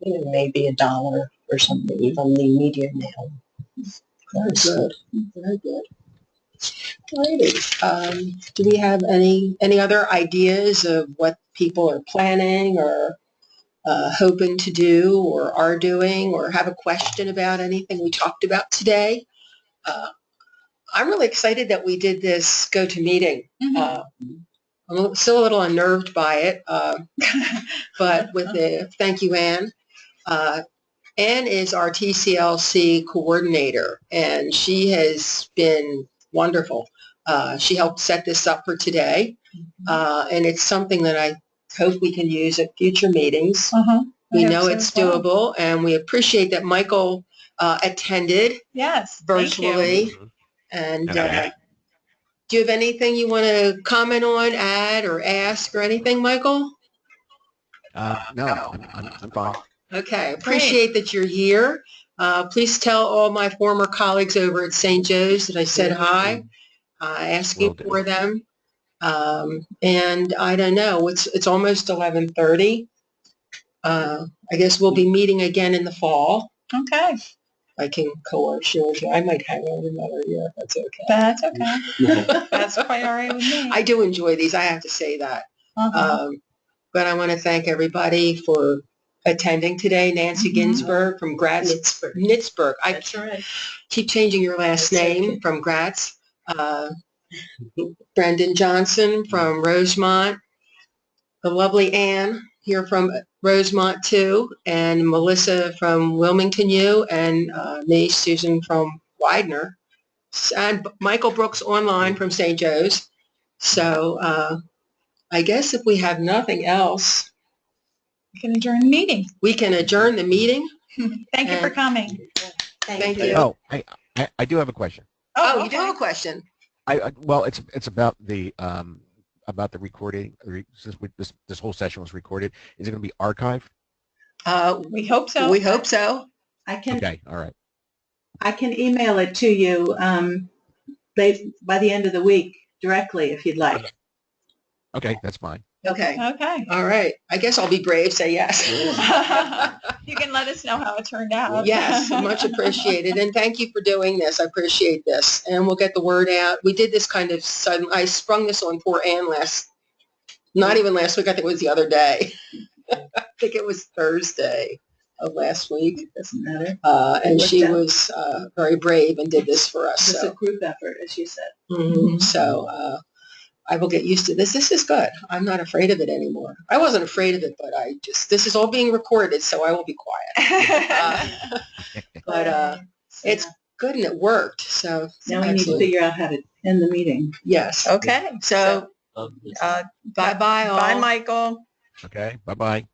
maybe $1 or something from the media mail. Very good. Very good. Alrighty. Do we have any other ideas of what people are planning or hoping to do or are doing, or have a question about anything we talked about today? I'm really excited that we did this GoToMeeting. I'm still a little unnerved by it, but with the thank you, Anne. Anne is our TCLC coordinator, and she has been wonderful. She helped set this up for today, and it's something that I hope we can use at future meetings. We know it's doable, and we appreciate that Michael attended virtually. And do you have anything you want to comment on, add, or ask, or anything, Michael? No, I'm fine. Okay, appreciate that you're here. Please tell all my former colleagues over at St. Joe's that I said hi, asking for them. And I don't know, it's almost 11:30. I guess we'll be meeting again in the fall. Okay. I can coerce you. I might hang on another year if that's okay. That's okay. That's quite all right with me. I do enjoy these, I have to say that. But I want to thank everybody for attending today. Nancy Ginsburg from Graz. Nitzberg. That's right. Keep changing your last name from Graz. Brendan Johnson from Rosemont. The lovely Anne here from Rosemont too, and Melissa from Wilmington U, and me, Susan from Widener, and Michael Brooks online from St. Joe's. So I guess if we have nothing else, We can adjourn the meeting. we can adjourn the meeting. Thank you for coming. Thank you. Oh, I do have a question. Oh, you do have a question? Well, it's about the recording. Since this whole session was recorded, is it going to be archived? We hope so. We hope so. Okay, all right. I can email it to you by the end of the week directly if you'd like. Okay, that's fine. Okay. Okay. All right. I guess I'll be brave, say yes. You can let us know how it turned out. Yes, much appreciated. And thank you for doing this. I appreciate this. And we'll get the word out. We did this kind of sudden. I sprung this on poor Ann not even last week. I think it was the other day. I think it was Thursday of last week. Doesn't matter. And she was very brave and did this for us. It's a group effort, as you said. So I will get used to this. This is good. I'm not afraid of it anymore. I wasn't afraid of it, but this is all being recorded, so I will be quiet. But it's good and it worked. So now we need to figure out how to end the meeting. Yes. Okay. So bye-bye all. Bye, Michael. Okay, bye-bye.